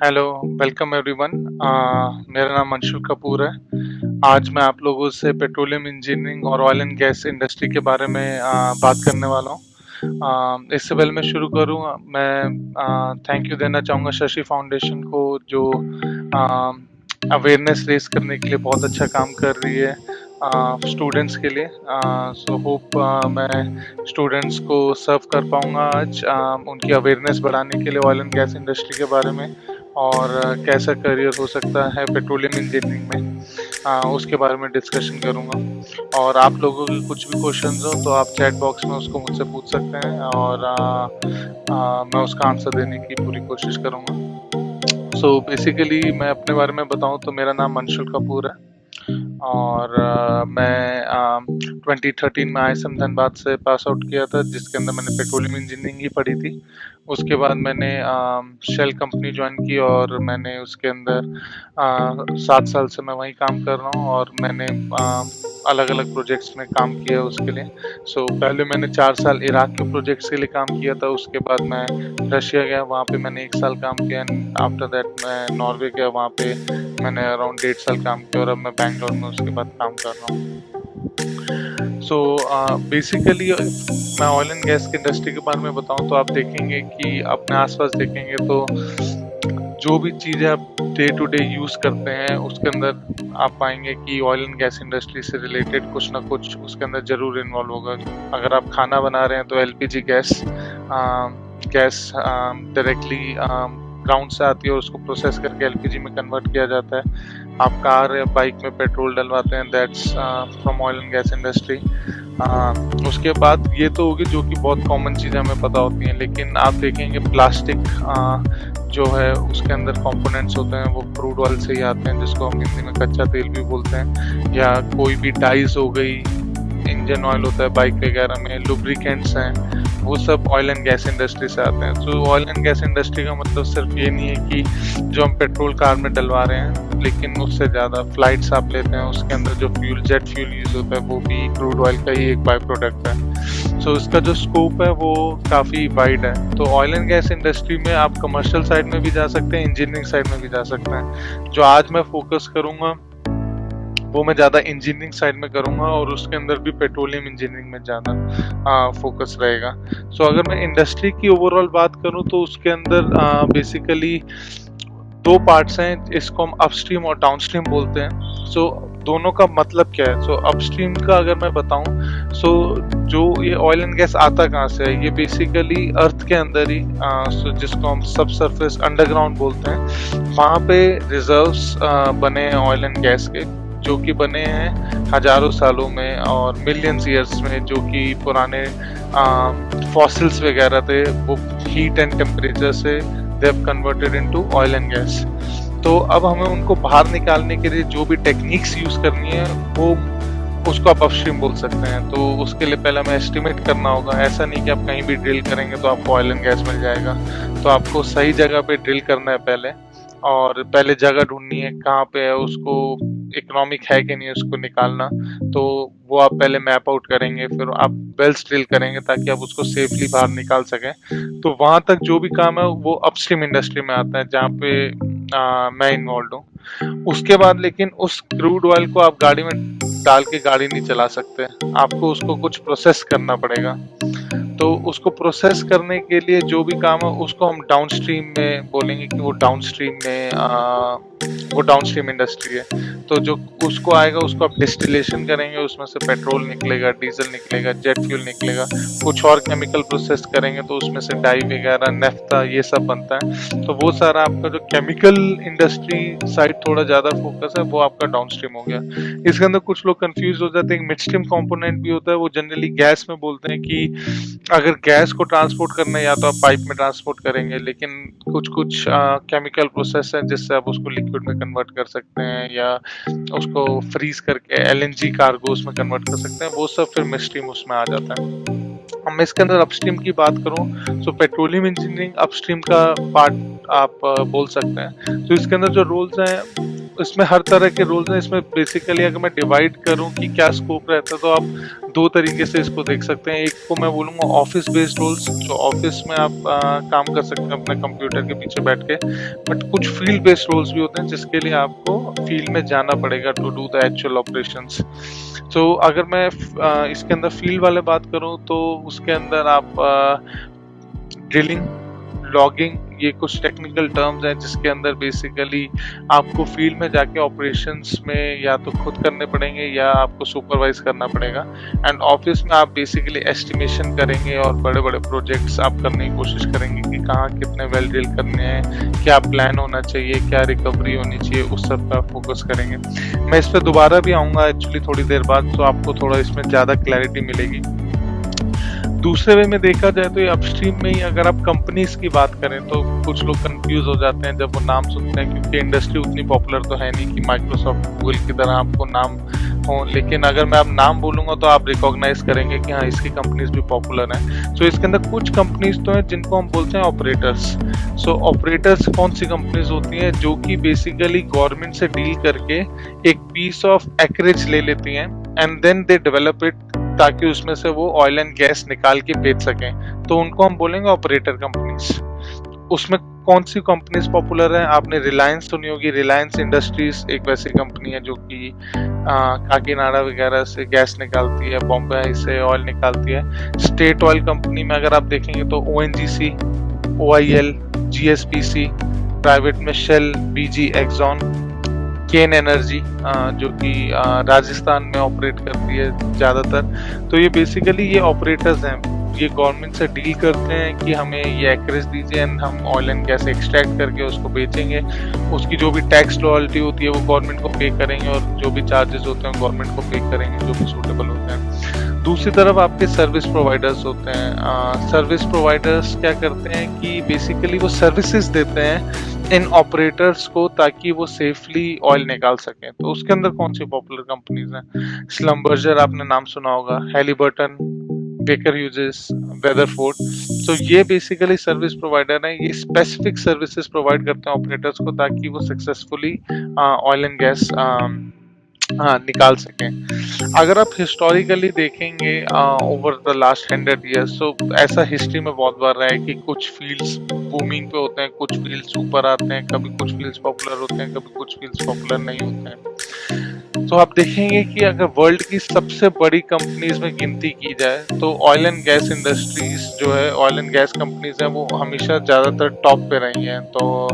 Hello, welcome everyone. मेरा नाम अंशुल कपूर है। आज मैं आप लोगों से पेट्रोलियम इंजीनियरिंग और ऑयल एंड गैस इंडस्ट्री के बारे में बात करने वाला हूँ। इससे पहले मैं शुरू करूँ, मैं थैंक यू देना चाहूँगा शशि फाउंडेशन को, जो अवेयरनेस रेस करने के लिए बहुत अच्छा काम कर रही है स्टूडेंट्स के लिए। सो होप मैं स्टूडेंट्स को सर्व कर पाऊँगा आज, उनकी अवेयरनेस बढ़ाने के लिए ऑयल एंड गैस इंडस्ट्री के बारे में, और कैसा करियर हो सकता है पेट्रोलियम इंजीनियरिंग में, उसके बारे में डिस्कशन करूँगा। और आप लोगों के कुछ भी क्वेश्चंस हो तो आप चैट बॉक्स में उसको मुझसे पूछ सकते हैं, और मैं उसका आंसर देने की पूरी कोशिश करूँगा। सो बेसिकली मैं अपने बारे में बताऊँ तो मेरा नाम अंशुल कपूर है, और मैं 2013 में आईएसएम धनबाद से पास आउट किया था, जिसके अंदर मैंने पेट्रोलियम इंजीनियरिंग ही पढ़ी थी। उसके बाद मैंने शेल कंपनी ज्वाइन की, और मैंने उसके अंदर 7 साल से मैं वहीं काम कर रहा हूँ, और मैंने अलग अलग प्रोजेक्ट्स में काम किया उसके लिए। सो पहले मैंने 4 साल इराक के प्रोजेक्ट्स के लिए काम किया था। उसके बाद मैं रशिया गया, वहाँ पे मैंने 1 साल काम किया। एंड आफ्टर दैट मैं नॉर्वे गया, वहाँ पे मैंने अराउंड 1.5 साल काम किया, और अब मैं बैंगलोर में उसके बाद काम कर रहा हूँ। सो बेसिकली मैं ऑयल एंड गैस की इंडस्ट्री के बारे में बताऊँ तो आप देखेंगे कि अपने आसपास देखेंगे तो जो भी चीज़ें आप डे टू डे यूज़ करते हैं, उसके अंदर आप पाएंगे कि ऑयल एंड गैस इंडस्ट्री से रिलेटेड कुछ ना कुछ उसके अंदर ज़रूर इन्वॉल्व होगा। अगर आप खाना बना रहे हैं तो एलपीजी गैस डायरेक्टली ग्राउंड से आती है, और उसको प्रोसेस करके एलपीजी में कन्वर्ट किया जाता है। आप कार या बाइक में पेट्रोल डलवाते हैं, that's from oil and gas industry. उसके बाद ये तो होगी जो कि बहुत कॉमन चीज़ें हमें पता होती हैं, लेकिन आप देखेंगे प्लास्टिक जो है उसके अंदर कंपोनेंट्स होते हैं, वो क्रूड ऑयल से ही आते हैं, जिसको हम हिंदी में कच्चा तेल भी बोलते हैं। या कोई भी डाइज हो गई, इंजन ऑयल होता है बाइक वगैरह में, लुब्रिकेंट्स हैं, वो सब ऑयल एंड गैस इंडस्ट्री से आते हैं। तो ऑयल एंड गैस इंडस्ट्री का मतलब सिर्फ ये नहीं है कि जो हम पेट्रोल कार में डलवा रहे हैं, लेकिन उससे ज़्यादा फ्लाइट्स आप लेते हैं, उसके अंदर जो फ्यूल जेट फ्यूल यूज़ होता है वो भी क्रूड ऑयल का ही एक बाय प्रोडक्ट है। सो इसका जो स्कोप है वो काफ़ी वाइड है। तो ऑयल एंड गैस इंडस्ट्री में आप कमर्शियल साइड में भी जा सकते हैं, इंजीनियरिंग साइड में भी जा सकते हैं। जो आज मैं फोकस करूँगा वो मैं ज़्यादा इंजीनियरिंग साइड में करूँगा, और उसके अंदर भी पेट्रोलियम इंजीनियरिंग में ज़्यादा फोकस रहेगा। सो अगर मैं इंडस्ट्री की ओवरऑल बात करूँ तो उसके अंदर बेसिकली दो पार्ट्स हैं, इसको हम अपस्ट्रीम और डाउनस्ट्रीम बोलते हैं। सो दोनों का मतलब क्या है? सो अपस्ट्रीम का अगर मैं बताऊं, सो जो ये ऑयल एंड गैस आता कहाँ से है, ये बेसिकली अर्थ के अंदर ही, सो जिसको हम सब सरफेस अंडरग्राउंड बोलते हैं, वहाँ पे रिजर्व्स बने हैं ऑयल एंड गैस के, जो कि बने हैं हजारों सालों में और मिलियंस ईयर्स में। जो कि पुराने फॉसिल्स वगैरह थे, वो हीट एंड टेम्परेचर से they have converted into oil and gas. तो अब हमें उनको बाहर निकालने के लिए जो भी टेक्निक्स यूज करनी है, वो उसको आप अपस्ट्रीम बोल सकते हैं। तो उसके लिए पहले हमें एस्टिमेट करना होगा। ऐसा नहीं कि आप कहीं भी ड्रिल करेंगे तो आपको ऑयल एंड गैस मिल जाएगा। तो आपको सही जगह पे ड्रिल करना है पहले, और पहले जगह ढूंढनी है कहाँ पे है, उसको इकोनॉमिक है कि नहीं उसको निकालना। तो वो आप पहले मैप आउट करेंगे, फिर आप वेल्स ड्रिल करेंगे ताकि आप उसको सेफली बाहर निकाल सकें। तो वहां तक जो भी काम है वो अपस्ट्रीम इंडस्ट्री में आता है, जहाँ पे मैं इन्वॉल्व हूँ। उसके बाद लेकिन उस क्रूड ऑयल को आप गाड़ी में डाल के गाड़ी नहीं चला सकते, आपको उसको कुछ प्रोसेस करना पड़ेगा। तो उसको प्रोसेस करने के लिए जो भी काम है उसको हम डाउनस्ट्रीम में बोलेंगे कि वो डाउनस्ट्रीम में वो डाउनस्ट्रीम इंडस्ट्री है। तो जो उसको आएगा उसको आप डिस्टिलेशन करेंगे, उसमें से पेट्रोल निकलेगा, डीजल निकलेगा, जेट फ्यूल निकलेगा। कुछ और केमिकल प्रोसेस करेंगे तो उसमें से डाई वगैरह, नेफ्ता, ये सब बनता है। तो वो सारा आपका जो केमिकल इंडस्ट्री साइड थोड़ा ज़्यादा फोकस है, वो आपका डाउनस्ट्रीम हो गया। इसके अंदर कुछ लोग कंफ्यूज हो जाते हैं, मिडस्ट्रीम कंपोनेंट भी होता है, वो जनरली गैस में बोलते हैं कि अगर गैस को ट्रांसपोर्ट करना है या तो आप पाइप में ट्रांसपोर्ट करेंगे, लेकिन कुछ कुछ केमिकल प्रोसेस है जिससे आप उसको लिक्विड में कन्वर्ट कर सकते हैं, या उसको फ्रीज करके एलएनजी कार्गोस में कन्वर्ट कर सकते हैं। वो सब फिर मिडस्ट्रीम उसमें आ जाता है। हम इसके अंदर अपस्ट्रीम की बात करूं, तो पेट्रोलियम इंजीनियरिंग अपस्ट्रीम का पार्ट आप बोल सकते हैं। तो इसके अंदर जो रोल्स हैं इसमें हर तरह के रोल्स हैं। इसमें बेसिकली अगर मैं डिवाइड करूं कि क्या स्कोप रहता है, तो आप दो तरीके से इसको देख सकते हैं। एक को मैं बोलूँगा ऑफिस बेस्ड रोल्स, जो ऑफिस में आप काम कर सकते हैं अपने कंप्यूटर के पीछे बैठ के। बट कुछ फील्ड बेस्ड रोल्स भी होते हैं जिसके लिए आपको फील्ड में जाना पड़ेगा to do the actual operations. तो अगर मैं इसके अंदर फील्ड वाले बात करूं, तो उसके अंदर आप ड्रिलिंग, लॉगिंग, ये कुछ टेक्निकल टर्म्स हैं जिसके अंदर बेसिकली आपको फील्ड में जाके ऑपरेशंस में या तो खुद करने पड़ेंगे या आपको सुपरवाइज करना पड़ेगा। एंड ऑफिस में आप बेसिकली एस्टिमेशन करेंगे और बड़े बड़े प्रोजेक्ट्स आप करने की कोशिश करेंगे कि कहाँ कितने वेल ड्रिल करने हैं, क्या प्लान होना चाहिए, क्या रिकवरी होनी चाहिए, उस सब का फोकस करेंगे। मैं इस पर दोबारा भी आऊँगा एक्चुअली थोड़ी देर बाद, तो आपको थोड़ा इसमें ज़्यादा क्लैरिटी मिलेगी। दूसरे वे में देखा जाए तो ये अपस्ट्रीम में ही अगर आप कंपनीज की बात करें, तो कुछ लोग कंफ्यूज हो जाते हैं जब वो नाम सुनते हैं, क्योंकि इंडस्ट्री उतनी पॉपुलर तो है नहीं कि माइक्रोसॉफ्ट, गूगल की तरह आपको नाम हो। लेकिन अगर मैं अब नाम बोलूंगा तो आप रिकॉग्नाइज करेंगे कि हाँ, इसकी कंपनीज भी पॉपुलर हैं। सो इसके अंदर कुछ कंपनीज तो हैं जिनको हम बोलते हैं ऑपरेटर्स। सो ऑपरेटर्स कौन सी कंपनीज होती हैं? जो कि बेसिकली गवर्नमेंट से डील करके एक पीस ऑफ एक्रेज ले लेती हैं and then they develop it, ताकि उसमें से वो ऑयल एंड गैस निकाल के बेच सकें। तो उनको हम बोलेंगे ऑपरेटर कंपनीज। उसमें कौन सी कंपनीज पॉपुलर है? आपने रिलायंस सुनी होगी। रिलायंस इंडस्ट्रीज एक वैसी कंपनी है जो कि काकीनाडा वगैरह से गैस निकालती है, बॉम्बे से ऑयल निकालती है। स्टेट ऑयल कंपनी में अगर आप देखेंगे तो ONGC, OIL, GSPC, प्राइवेट में शेल, BG, एक्सॉन, केन एनर्जी जो कि राजस्थान में ऑपरेट करती है ज़्यादातर। तो ये बेसिकली ये ऑपरेटर्स हैं, ये गवर्नमेंट से डील करते हैं कि हमें ये एक्रेज दीजिए एंड हम ऑयल एंड गैस एक्सट्रैक्ट करके उसको बेचेंगे। उसकी जो भी टैक्स रॉयल्टी होती है वो गवर्नमेंट को पे करेंगे, और जो भी चार्जेस होते हैं गवर्नमेंट को पे करेंगे, जो भी सूटेबल होते हैं। दूसरी तरफ आपके सर्विस प्रोवाइडर्स होते हैं। सर्विस प्रोवाइडर्स क्या करते हैं कि बेसिकली वो सर्विसेज देते हैं इन ऑपरेटर्स को, ताकि वो सेफली ऑयल निकाल सकें। तो उसके अंदर कौन सी पॉपुलर कंपनीज हैं? स्लम्बर्जर आपने नाम सुना होगा, हैलिबर्टन, बेकर ह्यूजेस, वेदरफोर्ड। तो ये बेसिकली सर्विस प्रोवाइडर हैं। ये स्पेसिफिक सर्विसेज प्रोवाइड करते हैं ऑपरेटर्स को, ताकि वो सक्सेसफुली ऑयल एंड गैस निकाल सकें। अगर आप हिस्टोरिकली देखेंगे ओवर द लास्ट 100 ईयर्स, तो ऐसा हिस्ट्री में बहुत बार रहा है कि कुछ फील्ड्स बूमिंग पे होते हैं, कुछ फील्ड्स ऊपर आते हैं, कभी कुछ फील्ड्स पॉपुलर होते हैं, कभी कुछ फील्ड्स पॉपुलर नहीं होते हैं। तो आप देखेंगे कि अगर वर्ल्ड की सबसे बड़ी कंपनीज में गिनती की जाए तो ऑयल एंड गैस इंडस्ट्रीज जो है, ऑयल एंड गैस कंपनीज हैं, वो हमेशा ज़्यादातर टॉप पे रही हैं। तो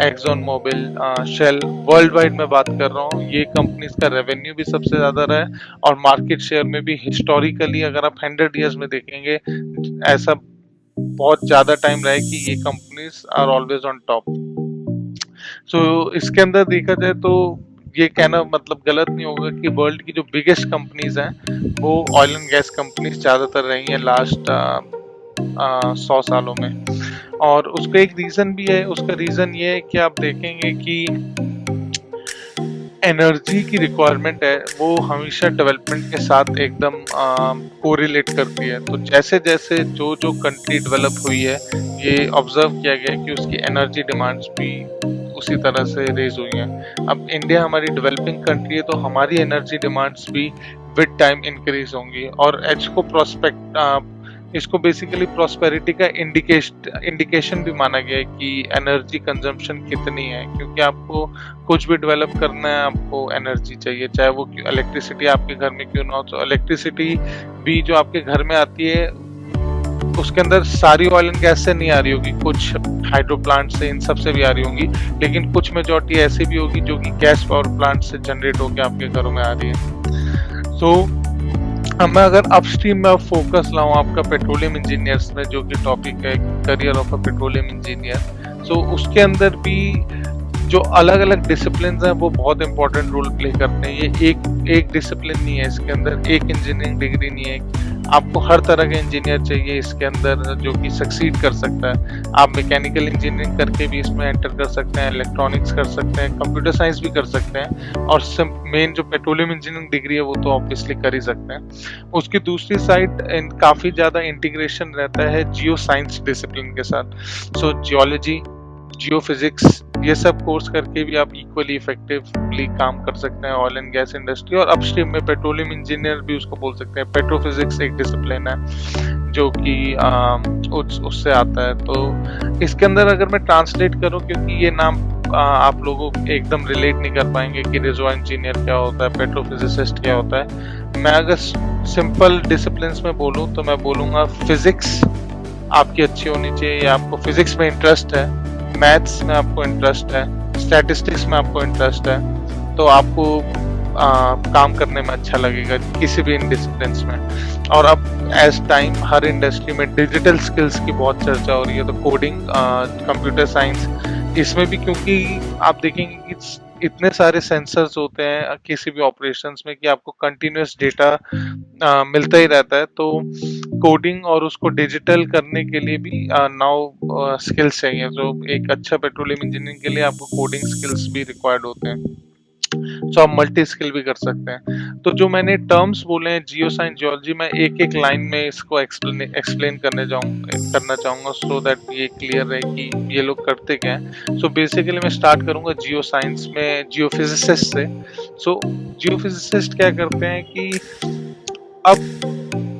Exxon Mobil, Shell, world wide में बात कर रहा हूँ, ये कंपनीज का रेवेन्यू भी सबसे ज़्यादा रहा है, और मार्केट शेयर में भी हिस्टोरिकली अगर आप 100 ईयर्स में देखेंगे, ऐसा बहुत ज़्यादा टाइम रहा है कि ये companies are always on top. So इसके अंदर देखा जाए तो ये कहना मतलब गलत नहीं होगा कि वर्ल्ड की जो बिगेस्ट कंपनीज हैं वो ऑयल एंड गैस कंपनीज ज़्यादातर रही हैं लास्ट 100 सालों में। और उसका एक रीज़न भी है। उसका रीज़न ये है कि आप देखेंगे कि एनर्जी की रिक्वायरमेंट है वो हमेशा डेवलपमेंट के साथ एकदम कोरिलेट करती है। तो जैसे जैसे जो जो कंट्री डेवलप हुई है, ये ऑब्जर्व किया गया कि उसकी एनर्जी डिमांड्स भी उसी तरह से रेज हुई हैं। अब इंडिया हमारी डेवलपिंग कंट्री है, तो हमारी एनर्जी डिमांड्स भी विद टाइम इंक्रीज होंगी। और इसको बेसिकली प्रॉस्पेरिटी का इंडिकेशन भी माना गया है कि एनर्जी कंजम्पशन कितनी है, क्योंकि आपको कुछ भी डेवलप करना है आपको एनर्जी चाहिए, चाहे वो इलेक्ट्रिसिटी आपके घर में क्यों ना हो। तो इलेक्ट्रिसिटी भी जो आपके घर में आती है उसके अंदर सारी ऑयल एंड गैस से नहीं आ रही होगी, कुछ हाइड्रो प्लांट से, इन सब से भी आ रही होंगी, लेकिन कुछ मेजॉरिटी ऐसी भी होगी जो कि गैस पावर प्लांट से जनरेट होकर आपके घरों में आ रही है। तो अब मैं अगर अपस्ट्रीम में फोकस लाऊं आपका पेट्रोलियम इंजीनियर्स में, जो कि टॉपिक है career of a petroleum engineer, तो उसके अंदर भी जो अलग अलग डिसिप्लिन हैं वो बहुत इंपॉर्टेंट रोल प्ले करते हैं। ये एक डिसिप्लिन नहीं है, इसके अंदर एक इंजीनियरिंग डिग्री नहीं है। आपको हर तरह का इंजीनियर चाहिए इसके अंदर जो कि सक्सीड कर सकता है। आप मैकेनिकल इंजीनियरिंग करके भी इसमें एंटर कर सकते हैं, इलेक्ट्रॉनिक्स कर सकते हैं, कंप्यूटर साइंस भी कर सकते हैं, और मेन जो पेट्रोलियम इंजीनियरिंग डिग्री है वो तो ऑब्वियसली कर ही सकते हैं। उसकी दूसरी साइड काफ़ी ज़्यादा इंटीग्रेशन रहता है जियो साइंस डिसिप्लिन के साथ। सो जियोलॉजी, जियो फिजिक्स, ये सब कोर्स करके भी आप इक्वली इफेक्टिव एक्टिवली काम कर सकते हैं ऑयल एंड गैस इंडस्ट्री। और अपस्ट्रीम में पेट्रोलियम इंजीनियर भी उसको बोल सकते हैं। पेट्रोफिजिक्स एक डिसिप्लिन है जो कि उससे आता है। तो इसके अंदर अगर मैं ट्रांसलेट करूं, क्योंकि ये नाम आप लोगों एकदम रिलेट नहीं कर पाएंगे कि रिजर्वायर इंजीनियर क्या होता है, पेट्रोफिजिसिस्ट क्या होता है। मैं अगर सिंपल डिसिप्लिन्स में बोलूं तो मैं बोलूंगा फिजिक्स आपकी अच्छी होनी चाहिए, या आपको फिजिक्स में इंटरेस्ट है, मैथ्स में आपको इंटरेस्ट है, स्टैटिस्टिक्स में आपको इंटरेस्ट है, तो आपको काम करने में अच्छा लगेगा किसी भी इन डिसिप्लिन्स में। और अब एज टाइम हर इंडस्ट्री में डिजिटल स्किल्स की बहुत चर्चा हो रही है, तो कोडिंग, कंप्यूटर साइंस, इसमें भी क्योंकि आप देखेंगे कि इतने सारे सेंसर्स होते हैं किसी भी ऑपरेशंस में कि आपको कंटिन्यूअस डेटा मिलता ही रहता है। तो कोडिंग और उसको डिजिटल करने के लिए भी नाउ स्किल्स चाहिए। तो एक अच्छा पेट्रोलियम इंजीनियरिंग के लिए आपको कोडिंग स्किल्स भी रिक्वायर्ड होते हैं। तो आप मल्टी स्किल भी कर सकते हैं। तो जो मैंने टर्म्स बोले हैं जियो साइंस जियोलॉजी, मैं एक एक लाइन में इसको एक्सप्लेन करना चाहूंगा सो दैट ये क्लियर रहे कि ये लोग करते क्या है। सो बेसिकली मैं स्टार्ट करूंगा जियो साइंस में जियोफिजिसिस्ट से। सो जियोफिजिसिस्ट क्या करते हैं कि अब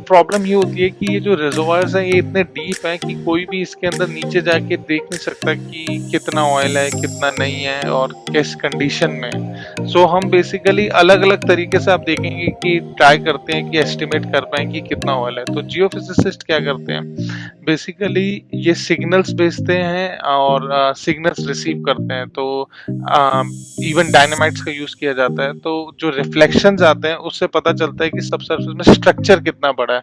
प्रॉब्लम ये होती है कि ये जो रिजर्वायर्स हैं ये इतने डीप हैं कि कोई भी इसके अंदर नीचे जाके देख नहीं सकता कि कितना ऑयल है, कितना नहीं है और किस कंडीशन में है। सो हम बेसिकली अलग अलग तरीके से आप देखेंगे कि ट्राई करते हैं कि एस्टिमेट कर पाएं कि कितना ऑयल है। तो जियोफिजिसिस्ट क्या करते हैं, बेसिकली ये सिग्नल्स भेजते हैं और सिग्नल्स रिसीव करते हैं। तो इवन डायनामाइट्स का यूज किया जाता है। तो जो रिफ्लेक्शंस आते हैं उससे पता चलता है कि सबसर्फेस में स्ट्रक्चर कितना बड़ा है।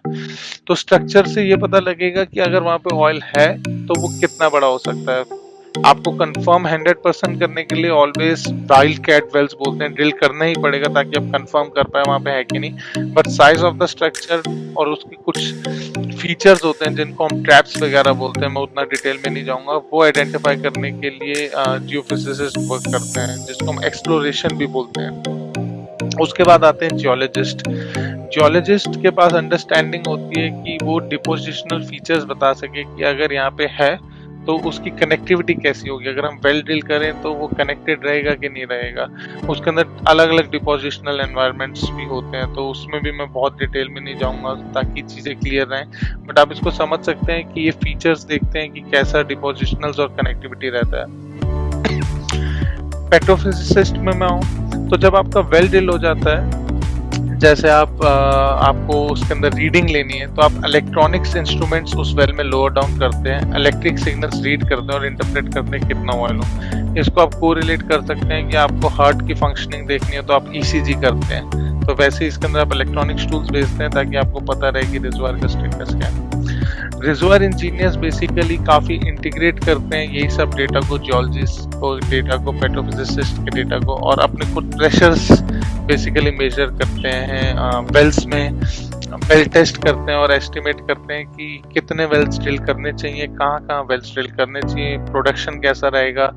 तो स्ट्रक्चर से ये पता लगेगा कि अगर वहां पे ऑयल है तो वो कितना बड़ा हो सकता है। आपको कंफर्म 100% करने के लिए ऑलवेज वाइल्ड कैट वेल्स बोलते हैं, ड्रिल करना ही पड़ेगा ताकि आप कंफर्म कर पाए वहां पे है कि नहीं। But size of the structure और उसकी कुछ फीचर्स होते हैं जिनको हम ट्रैप्स वगैरह बोलते हैं, मैं उतना डिटेल में नहीं जाऊंगा, वो आइडेंटिफाई करने के लिए जियोफिजिसिस्ट वर्क करते हैं, जिसको हम एक्सप्लोरेशन भी बोलते हैं। उसके बाद आते हैं जियोलॉजिस्ट। जियोलॉजिस्ट के पास अंडरस्टैंडिंग होती है कि वो डिपोजिशनल फीचर्स बता सके कि अगर यहाँ पे है तो उसकी कनेक्टिविटी कैसी होगी। अगर हम वेल ड्रिल करें तो वो कनेक्टेड रहेगा कि नहीं रहेगा। उसके अंदर अलग अलग डिपोजिशनल एनवायरनमेंट्स भी होते हैं, तो उसमें भी मैं बहुत डिटेल में नहीं जाऊंगा ताकि चीज़ें क्लियर रहें। बट आप इसको समझ सकते हैं कि ये फीचर्स देखते हैं कि कैसा डिपोजिशनल्स और कनेक्टिविटी रहता है। पेट्रोफिजिसिस्ट में मैं हूँ, तो जब आपका वेल ड्रिल हो जाता है, जैसे आपको उसके अंदर रीडिंग लेनी है, तो आप इलेक्ट्रॉनिक्स इंस्ट्रूमेंट्स उस वेल में लोअर डाउन करते हैं, इलेक्ट्रिक सिग्नल्स रीड करते हैं और इंटरप्रेट करते हैं कितना ऑयल हो। इसको आप कोरिलेट कर सकते हैं कि आपको हार्ट की फंक्शनिंग देखनी है तो आप ईसीजी करते हैं। तो वैसे इसके अंदर आप इलेक्ट्रॉनिक्स टूल्स भेजते हैं ताकि आपको पता रहे कि रिजर्वायर का स्टेटस क्या है। रिजर्वायर इंजीनियर्स बेसिकली काफ़ी इंटीग्रेट करते हैं यही सब डेटा को, जियोलॉजिस्ट को डेटा को, पेट्रोफिजिसिस्ट के डेटा को, और अपने खुद प्रेशर्स बेसिकली मेजर करते हैं वेल्स में, वेल टेस्ट करते हैं और एस्टिमेट करते हैं कि कितने वेल्स ड्रिल करने चाहिए, कहाँ कहाँ वेल्स ड्रिल करने चाहिए, प्रोडक्शन कैसा रहेगा,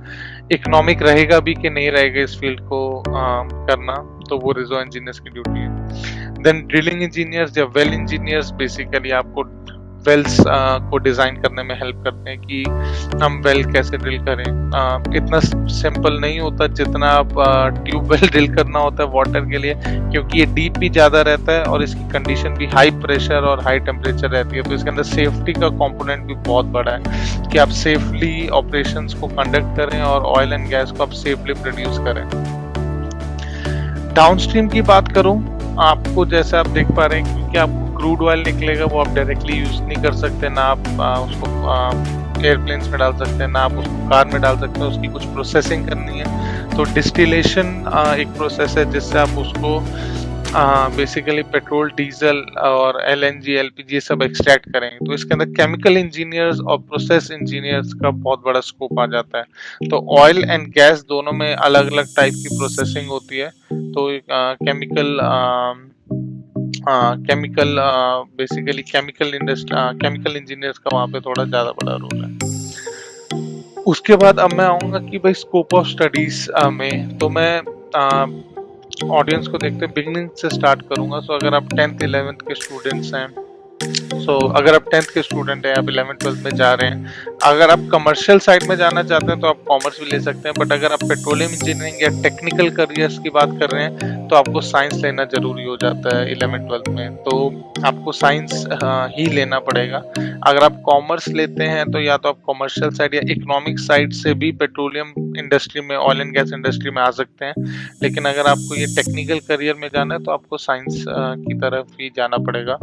इकोनॉमिक रहेगा भी कि नहीं रहेगा इस फील्ड को करना। तो वो रिजर्वायर इंजीनियर्स की ड्यूटी है। देन ड्रिलिंग इंजीनियर्स या वेल इंजीनियर्स बेसिकली आपको वेल्स को डिजाइन करने में हेल्प करते हैं कि हम वेल कैसे ड्रिल करें। इतना सिंपल नहीं होता जितना आप ट्यूबवेल ड्रिल करना होता है वाटर के लिए, क्योंकि ये डीप भी ज़्यादा रहता है और इसकी कंडीशन भी हाई प्रेशर और हाई टेम्परेचर रहती है। तो इसके अंदर सेफ्टी का कंपोनेंट भी बहुत बड़ा है कि आप सेफली ऑपरेशंस को कंडक्ट करें और ऑयल एंड गैस को आप सेफली प्रोड्यूस करें। डाउनस्ट्रीम की बात करूं, आपको जैसे आप देख पा रहे हैं क्योंकि आपको क्रूड ऑयल निकलेगा वो आप डायरेक्टली यूज नहीं कर सकते, ना आप उसको एयरप्लेन्स में डाल सकते हैं, ना आप उसको कार में डाल सकते हैं, उसकी कुछ प्रोसेसिंग करनी है। तो डिस्टिलेशन एक प्रोसेस है जिससे आप उसको बेसिकली पेट्रोल, डीजल और एलएनजी, एलपीजी ये सब एक्सट्रैक्ट करेंगे। तो इसके अंदर केमिकल इंजीनियर्स और प्रोसेस इंजीनियर्स का बहुत बड़ा स्कोप आ जाता है। तो ऑयल एंड गैस दोनों में अलग अलग टाइप की प्रोसेसिंग होती है। तो बेसिकली केमिकल इंजीनियर्स का वहाँ पे थोड़ा ज़्यादा बड़ा रोल है। उसके बाद अब मैं आऊँगा कि भाई स्कोप ऑफ स्टडीज में, तो मैं ऑडियंस को देखते बिगिनिंग से स्टार्ट करूँगा। सो अगर आप 10th 11th के स्टूडेंट्स हैं अगर आप 10th के स्टूडेंट हैं, आप 11th-12th में जा रहे हैं, अगर आप कमर्शियल साइड में जाना चाहते हैं तो आप कॉमर्स भी ले सकते हैं, बट अगर आप पेट्रोलियम इंजीनियरिंग या टेक्निकल करियर्स की बात कर रहे हैं तो आपको साइंस लेना जरूरी हो जाता है 11th-12th में, तो आपको साइंस ही लेना पड़ेगा। अगर आप कॉमर्स लेते हैं तो या तो आप कॉमर्शियल साइड या इकोनॉमिक साइड से भी पेट्रोलियम इंडस्ट्री में, ऑयल एंड गैस इंडस्ट्री में आ सकते हैं, लेकिन अगर आपको ये टेक्निकल करियर में जाना है तो आपको साइंस की तरफ ही जाना पड़ेगा।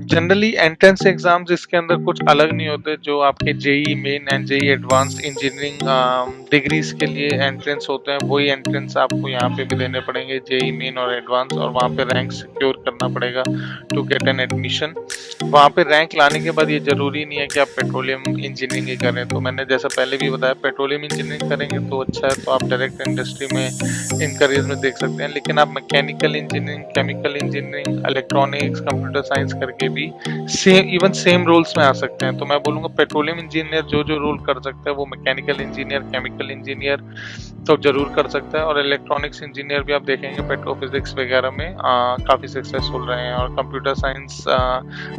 जनरली एंट्रेंस एग्जाम्स इसके अंदर कुछ अलग नहीं होते, जो आपके JEE Main and JEE Advanced engineering degrees के लिए एंट्रेंस होते हैं, वही एंट्रेंस आपको यहाँ पे भी देने पड़ेंगे, जेई मेन और एडवांस, और वहाँ पे रैंक सिक्योर करना पड़ेगा टू गेट एन एडमिशन। वहाँ पे रैंक लाने के बाद ये जरूरी नहीं है कि आप पेट्रोलियम इंजीनियरिंग ही करें, तो मैंने जैसा पहले भी बताया पेट्रोलियम इंजीनियरिंग करेंगे तो अच्छा है, तो आप डायरेक्ट इंडस्ट्री में इन करियर में देख सकते हैं, लेकिन आप mechanical engineering, chemical engineering, electronics, computer science करके भी सेम रोल्स में आ सकते हैं। तो मैं बोलूँगा पेट्रोलियम इंजीनियर जो रोल कर सकता है वो मैकेनिकल इंजीनियर, केमिकल इंजीनियर तो जरूर कर सकता है, और इलेक्ट्रॉनिक्स इंजीनियर भी आप देखेंगे पेट्रोफिजिक्स वगैरह में काफ़ी सक्सेसफुल रहे हैं, और कंप्यूटर साइंस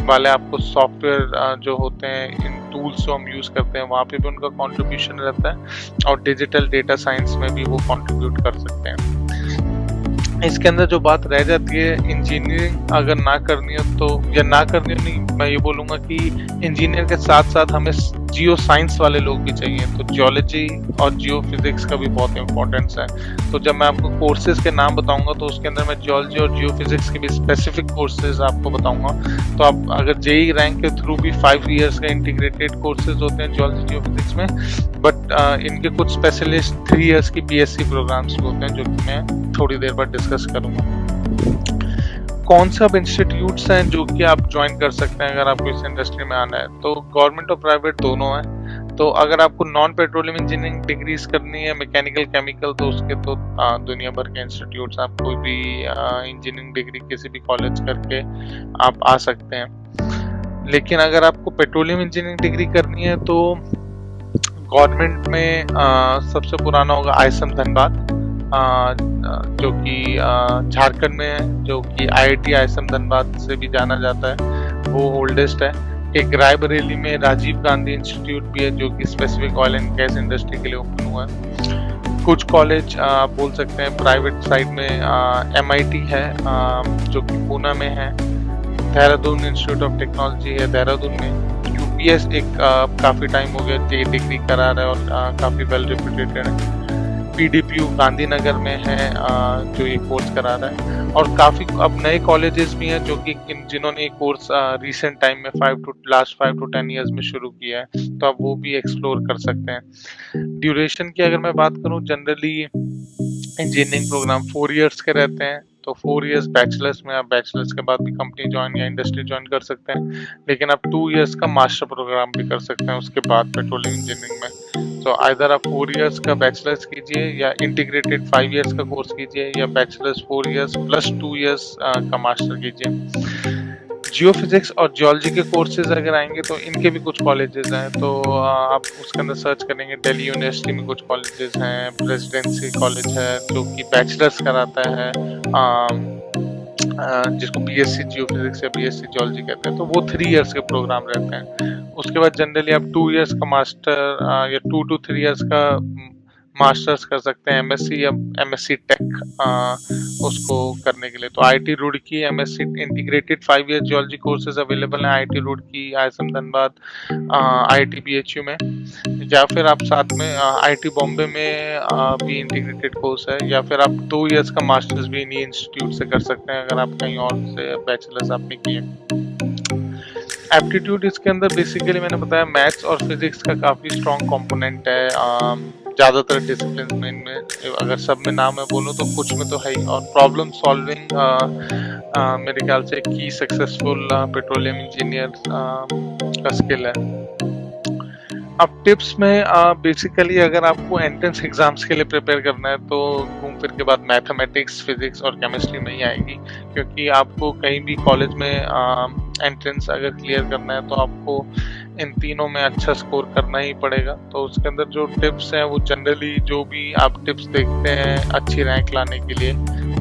वाले आपको सॉफ्टवेयर जो होते हैं, इन टूल्स जो हम यूज़ करते हैं वहाँ पे भी उनका कंट्रीब्यूशन रहता है, और डिजिटल डेटा साइंस में भी वो कंट्रीब्यूट कर सकते हैं। इसके अंदर जो बात रह जाती है, इंजीनियरिंग अगर ना करनी हो तो, या ना करनी हो नहीं, मैं ये बोलूँगा कि इंजीनियर के साथ साथ हमें जियो साइंस वाले लोग भी चाहिए, तो जियोलॉजी और जियो फिजिक्स का भी बहुत इंपॉर्टेंस है। तो जब मैं आपको कोर्सेज के नाम बताऊंगा तो उसके अंदर मैं जियोलॉजी और जियो फिजिक्स के भी स्पेसिफिक कोर्सेज आपको बताऊंगा। तो आप अगर जेई रैंक के थ्रू भी 5 इयर्स का इंटीग्रेटेड कोर्सेज होते हैं जियोलॉजी जियो फिजिक्स में, बट इनके कुछ स्पेशलिस्ट 3 इयर्स की बीएससी प्रोग्राम्स भी होते हैं, जो कि मैं थोड़ी देर बाद डिस्कस करूंगा। कौन सा इंस्टीट्यूट्स हैं जो कि आप ज्वाइन कर सकते हैं अगर आपको इस इंडस्ट्री में आना है, तो गवर्नमेंट और प्राइवेट दोनों हैं। तो अगर आपको नॉन पेट्रोलियम इंजीनियरिंग डिग्रीज करनी है, मैकेनिकल, केमिकल, तो उसके तो दुनिया भर के इंस्टीट्यूट्स, आप कोई भी इंजीनियरिंग डिग्री किसी भी कॉलेज करके आप आ सकते हैं। लेकिन अगर आपको पेट्रोलियम इंजीनियरिंग डिग्री करनी है तो गवर्नमेंट में सबसे पुराना होगा आईएसएम धनबाद, जो कि झारखंड में है, जो कि आईआईटी आईएसएम धनबाद से भी जाना जाता है, वो ओल्डेस्ट है। एक रायबरेली में राजीव गांधी इंस्टीट्यूट भी है, जो कि specific oil and gas industry के लिए ओपन हुआ है। कुछ कॉलेज आप बोल सकते हैं प्राइवेट साइड में एमआईटी है, जो कि पूना में है, देहरादून इंस्टीट्यूट ऑफ टेक्नोलॉजी है देहरादून में, यूपीएस एक काफ़ी टाइम हो गया ये डिग्री करा रहा है और काफ़ी वेल रिप्यूटेड है। पीडीपीयू गांधीनगर में है जो ये कोर्स करा रहा है, और काफ़ी अब नए कॉलेजेस भी हैं जो कि जिन्होंने ये कोर्स रिसेंट टाइम में लास्ट 5 to 10 ईयर्स में शुरू किया है, तो आप वो भी एक्सप्लोर कर सकते हैं। ड्यूरेशन की अगर मैं बात करूं, जनरली इंजीनियरिंग प्रोग्राम 4 इयर्स के रहते हैं, तो 4 इयर्स बैचलर्स में, आप बैचलर्स के बाद भी कंपनी ज्वाइन या इंडस्ट्री ज्वाइन कर सकते हैं, लेकिन आप 2 इयर्स का मास्टर प्रोग्राम भी कर सकते हैं उसके बाद पेट्रोलियम इंजीनियरिंग में। तो आइदर आप 4 इयर्स का बैचलर्स कीजिए या इंटीग्रेटेड 5 इयर्स का कोर्स कीजिए, या बैचलर्स 4 इयर्स प्लस 2 इयर्स का मास्टर कीजिए। जियो फिजिक्स और जियोलॉजी के कोर्सेज अगर आएंगे तो इनके भी कुछ कॉलेजेस हैं, तो आप उसके अंदर सर्च करेंगे, दिल्ली यूनिवर्सिटी में कुछ कॉलेजेस हैं, प्रेसिडेंसी कॉलेज है जो कि बैचलर्स कराता है, जिसको बीएससी जियो फिजिक्स या बीएससी जियोलॉजी कहते हैं, तो वो 3 इयर्स के प्रोग्राम रहते हैं। उसके बाद जनरली आप 2 इयर्स का मास्टर या 2 to 3 इयर्स का मास्टर्स कर सकते हैं, एमएससी या एमएससी टेक उसको करने के लिए। तो IIT Roorkee MSc integrated 5 year geology courses available हैं IIT Roorkee, ISM Dhanbad, IIT BHU में, या फिर आप साथ में आईआईटी बॉम्बे में भी इंटीग्रेटेड कोर्स है, या फिर आप 2 इयर्स का मास्टर्स भी इन्हीं इंस्टीट्यूट से कर सकते हैं अगर आप कहीं और से बैचलर्स आपने किए। एप्टीट्यूड इसके अंदर बेसिकली मैंने बताया मैथ्स और फिजिक्स का काफ़ी स्ट्रॉन्ग कंपोनेंट है, ज़्यादातर डिसिप्लिन में इनमें, अगर सब में ना मैं बोलूँ तो कुछ में तो है ही, और प्रॉब्लम सॉल्विंग मेरे ख्याल से की सक्सेसफुल पेट्रोलियम इंजीनियर का स्किल है। अब टिप्स में बेसिकली अगर आपको एंट्रेंस एग्जाम्स के लिए प्रिपेयर करना है तो घूम फिर के बाद मैथमेटिक्स, फिजिक्स और केमिस्ट्री में ही आएगी, क्योंकि आपको कहीं भी कॉलेज में एंट्रेंस अगर क्लियर करना है तो आपको इन तीनों में अच्छा स्कोर करना ही पड़ेगा। तो उसके अंदर जो टिप्स हैं वो जनरली जो भी आप टिप्स देखते हैं अच्छी रैंक लाने के लिए,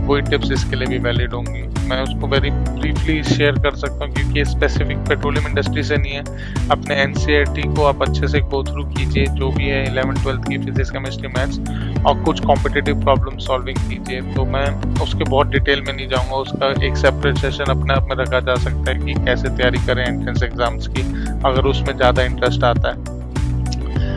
वही टिप्स इसके लिए भी वैलिड होंगी। मैं उसको वेरी ब्रीफली शेयर कर सकता हूँ क्योंकि स्पेसिफिक पेट्रोलियम इंडस्ट्री से नहीं है। अपने एनसीईआरटी को आप अच्छे से गो थ्रू कीजिए, जो भी है 11th-12th की फिजिक्स केमिस्ट्री मैथ्स, और कुछ कॉम्पिटिटिव प्रॉब्लम सॉल्विंग कीजिए। तो मैं उसके बहुत डिटेल में नहीं जाऊँगा, उसका एक सेपरेट सेशन अपने आप में रखा जा सकता है कि कैसे तैयारी करें एंट्रेंस एग्जाम्स की, अगर उसमें ज़्यादा इंटरेस्ट आता है।